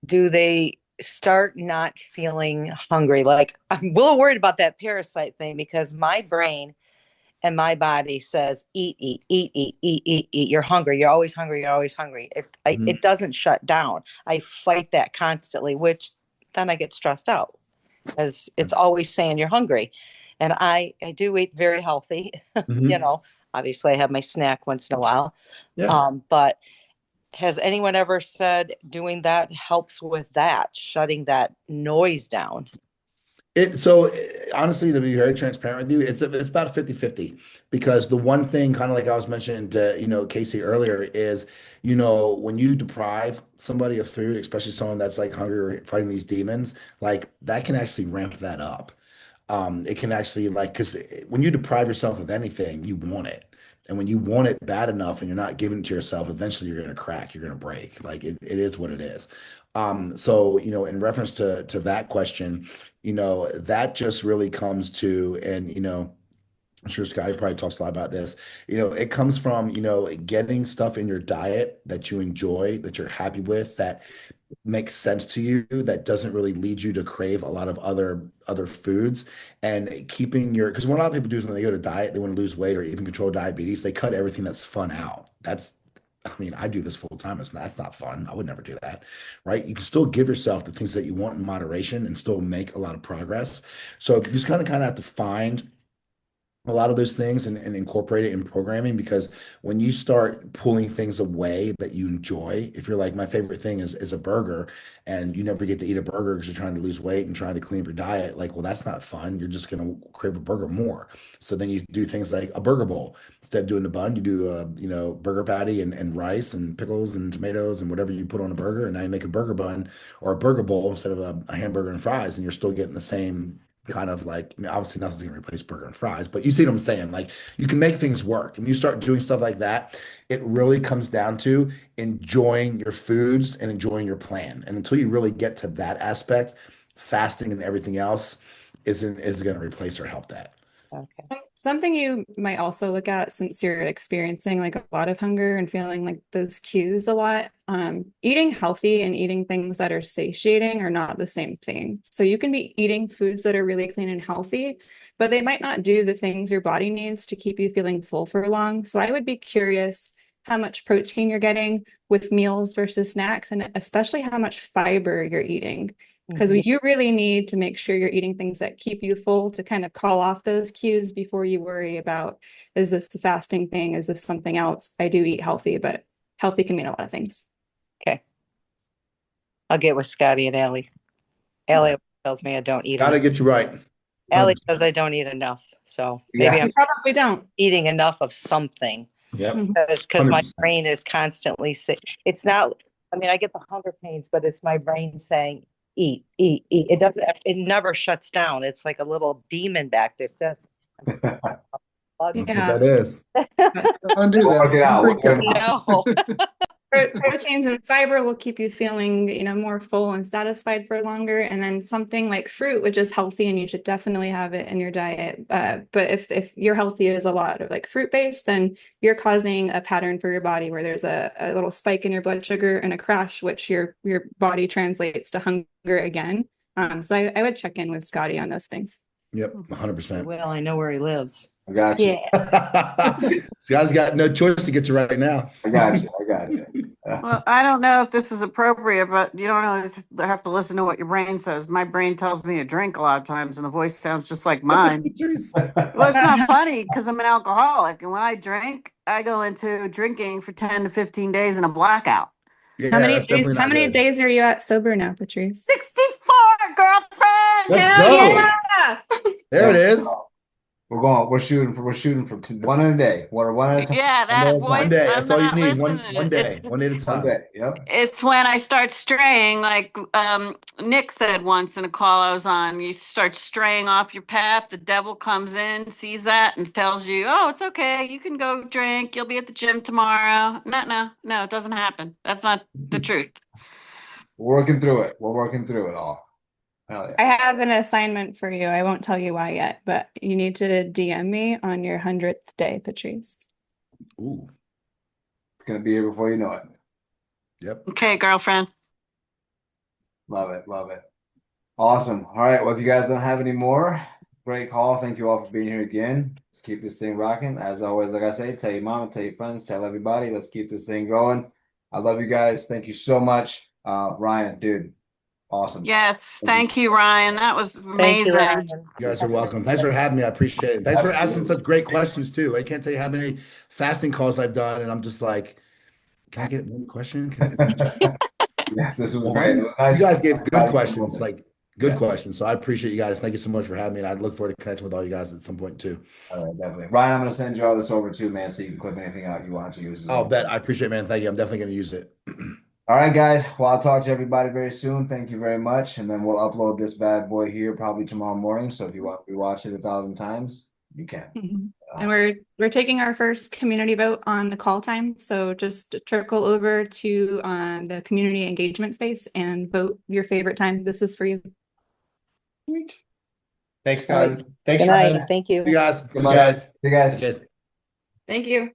Speaker 11: do they start not feeling hungry? Like I'm a little worried about that parasite thing because my brain and my body says eat, eat, eat, eat, eat, eat, eat. You're hungry. You're always hungry. You're always hungry. It doesn't shut down. I fight that constantly, which then I get stressed out because it's always saying you're hungry. And I do eat very healthy.
Speaker 2: Mhm.
Speaker 11: Obviously I have my snack once in a while.
Speaker 2: Yeah.
Speaker 11: But has anyone ever said doing that helps with that, shutting that noise down?
Speaker 2: Honestly, to be very transparent with you, it's about 50-50 because the one thing kind of like I was mentioning to, Casey earlier is, when you deprive somebody of food, especially someone that's like hungry or fighting these demons, like that can actually ramp that up. It can actually because when you deprive yourself of anything, you want it. And when you want it bad enough and you're not giving it to yourself, eventually you're going to crack, you're going to break. Like it is what it is. So, in reference to that question, that just really comes to, and, I'm sure Scotty probably talks a lot about this. It comes from, getting stuff in your diet that you enjoy, that you're happy with, that makes sense to you, that doesn't really lead you to crave a lot of other foods, and keeping because what a lot of people do is when they go to diet, they want to lose weight or even control diabetes, they cut everything that's fun out. I mean, I do this full time. That's not fun. I would never do that, right? You can still give yourself the things that you want in moderation and still make a lot of progress. So you just kind of have to find a lot of those things and incorporate it in programming, because when you start pulling things away that you enjoy, if you're like, my favorite thing is a burger, and you never get to eat a burger because you're trying to lose weight and trying to clean up your diet, like, well, that's not fun. You're just going to crave a burger more. So then you do things like a burger bowl. Instead of doing the bun, you do a burger patty and rice and pickles and tomatoes and whatever you put on a burger, and now you make a burger bun or a burger bowl instead of a hamburger and fries, and you're still getting the same kind of like, I mean, obviously nothing's gonna replace burger and fries, but you see what I'm saying? Like, you can make things work. And you start doing stuff like that, it really comes down to enjoying your foods and enjoying your plan. And until you really get to that aspect, fasting and everything else isn't going to replace or help that.
Speaker 11: Okay.
Speaker 7: Something you might also look at, since you're experiencing like a lot of hunger and feeling like those cues a lot, eating healthy and eating things that are satiating are not the same thing. So you can be eating foods that are really clean and healthy, but they might not do the things your body needs to keep you feeling full for long. So I would be curious how much protein you're getting with meals versus snacks, and especially how much fiber you're eating. Because you really need to make sure you're eating things that keep you full to kind of call off those cues before you worry about, is this a fasting thing? Is this something else? I do eat healthy, but healthy can mean a lot of things.
Speaker 11: Okay. I'll get with Scotty and Allie. Allie tells me I don't eat
Speaker 2: Gotta
Speaker 11: enough.
Speaker 2: get you right.
Speaker 11: Allie says I don't eat enough. So maybe I'm
Speaker 7: probably don't
Speaker 11: eating enough of something.
Speaker 2: Yep.
Speaker 11: Because my
Speaker 2: 100%.
Speaker 11: brain is constantly sick. It's not, I mean, I get the hunger pains, but it's my brain saying, eat, eat, eat. It never shuts down. It's like a little demon back there says,
Speaker 2: That's what that is.
Speaker 6: Undo
Speaker 1: We'll work it out. We'll
Speaker 6: that.
Speaker 1: work it out.
Speaker 11: no.
Speaker 7: Proteins and fiber will keep you feeling, more full and satisfied for longer. And then something like fruit, which is healthy, and you should definitely have it in your diet. But if your healthy is a lot of like fruit based, then you're causing a pattern for your body where there's a little spike in your blood sugar and a crash, which your body translates to hunger again. So I would check in with Scotty on those things.
Speaker 2: Yep, 100%.
Speaker 11: Well, I know where he lives.
Speaker 1: I got you.
Speaker 7: Yeah.
Speaker 2: Scotty's got no choice to get you right now.
Speaker 1: I got you.
Speaker 5: Well, I don't know if this is appropriate, but you don't always have to listen to what your brain says. My brain tells me to drink a lot of times, and the voice sounds just like mine. Well, it's not funny because I'm an alcoholic, and when I drink, I go into drinking for 10 to 15 days in a blackout.
Speaker 2: Yeah,
Speaker 7: How many
Speaker 2: that's definitely
Speaker 7: how
Speaker 2: not
Speaker 7: many
Speaker 2: good.
Speaker 7: days are you at sober now, Patrice?
Speaker 5: 64, girlfriend.
Speaker 2: Let's
Speaker 5: Hell
Speaker 2: go.
Speaker 5: yeah.
Speaker 2: There it is.
Speaker 1: We're shooting for one a day. One at a time.
Speaker 5: Yeah, that voice.
Speaker 2: One day.
Speaker 5: I'm
Speaker 2: That's all you
Speaker 5: not
Speaker 2: need.
Speaker 5: listening.
Speaker 2: One day.
Speaker 5: It's,
Speaker 2: One day at a
Speaker 1: One
Speaker 2: time.
Speaker 1: day. Yep.
Speaker 5: it's when I start straying, like Nick said once in a call I was on, you start straying off your path, the devil comes in, sees that, and tells you, oh, it's okay, you can go drink, you'll be at the gym tomorrow. No, it doesn't happen. That's not the truth.
Speaker 1: We're working through it. We're working through it all. Hell yeah.
Speaker 7: I have an assignment for you. I won't tell you why yet, but you need to DM me on your 100th day, Patrice.
Speaker 2: Ooh.
Speaker 1: It's gonna be here before you know it.
Speaker 2: Yep.
Speaker 5: Okay, girlfriend.
Speaker 1: Love it. Awesome. All right. Well, if you guys don't have any more, great call. Thank you all for being here again. Let's keep this thing rocking. As always, like I say, tell your mom, tell your friends, tell everybody. Let's keep this thing going. I love you guys. Thank you so much. Ryan, dude, awesome.
Speaker 5: Yes, thank you, Ryan. That was
Speaker 11: Thank you,
Speaker 5: amazing.
Speaker 11: Ryan.
Speaker 2: You guys are welcome. Thanks for having me. I appreciate it. Thanks for asking such great questions too. I can't tell you how many fasting calls I've done, and I'm just like, can I get one question?
Speaker 1: Yes, this was great. It was nice.
Speaker 2: You guys gave good questions, like good questions. So I appreciate you guys. Thank you so much for having me, and I look forward to connecting with all you guys at some point too.
Speaker 1: All right, definitely. Ryan, I'm gonna send you all this over too, man, so you can clip anything out you want to use.
Speaker 2: I'll bet. I appreciate it, man. Thank you. I'm definitely going to use it.
Speaker 1: All right, guys. Well, I'll talk to everybody very soon. Thank you very much. And then we'll upload this bad boy here probably tomorrow morning. So if you want to rewatch it 1,000 times, you can.
Speaker 7: And we're taking our first community vote on the call time. So just trickle over to the community engagement space and vote your favorite time. This is for you.
Speaker 4: Thanks,
Speaker 11: All right.
Speaker 4: Scott. Thanks,
Speaker 11: Good night.
Speaker 4: Ryan.
Speaker 11: Thank you.
Speaker 2: You guys.
Speaker 1: Good night. You guys.
Speaker 2: Yes.
Speaker 7: Thank you.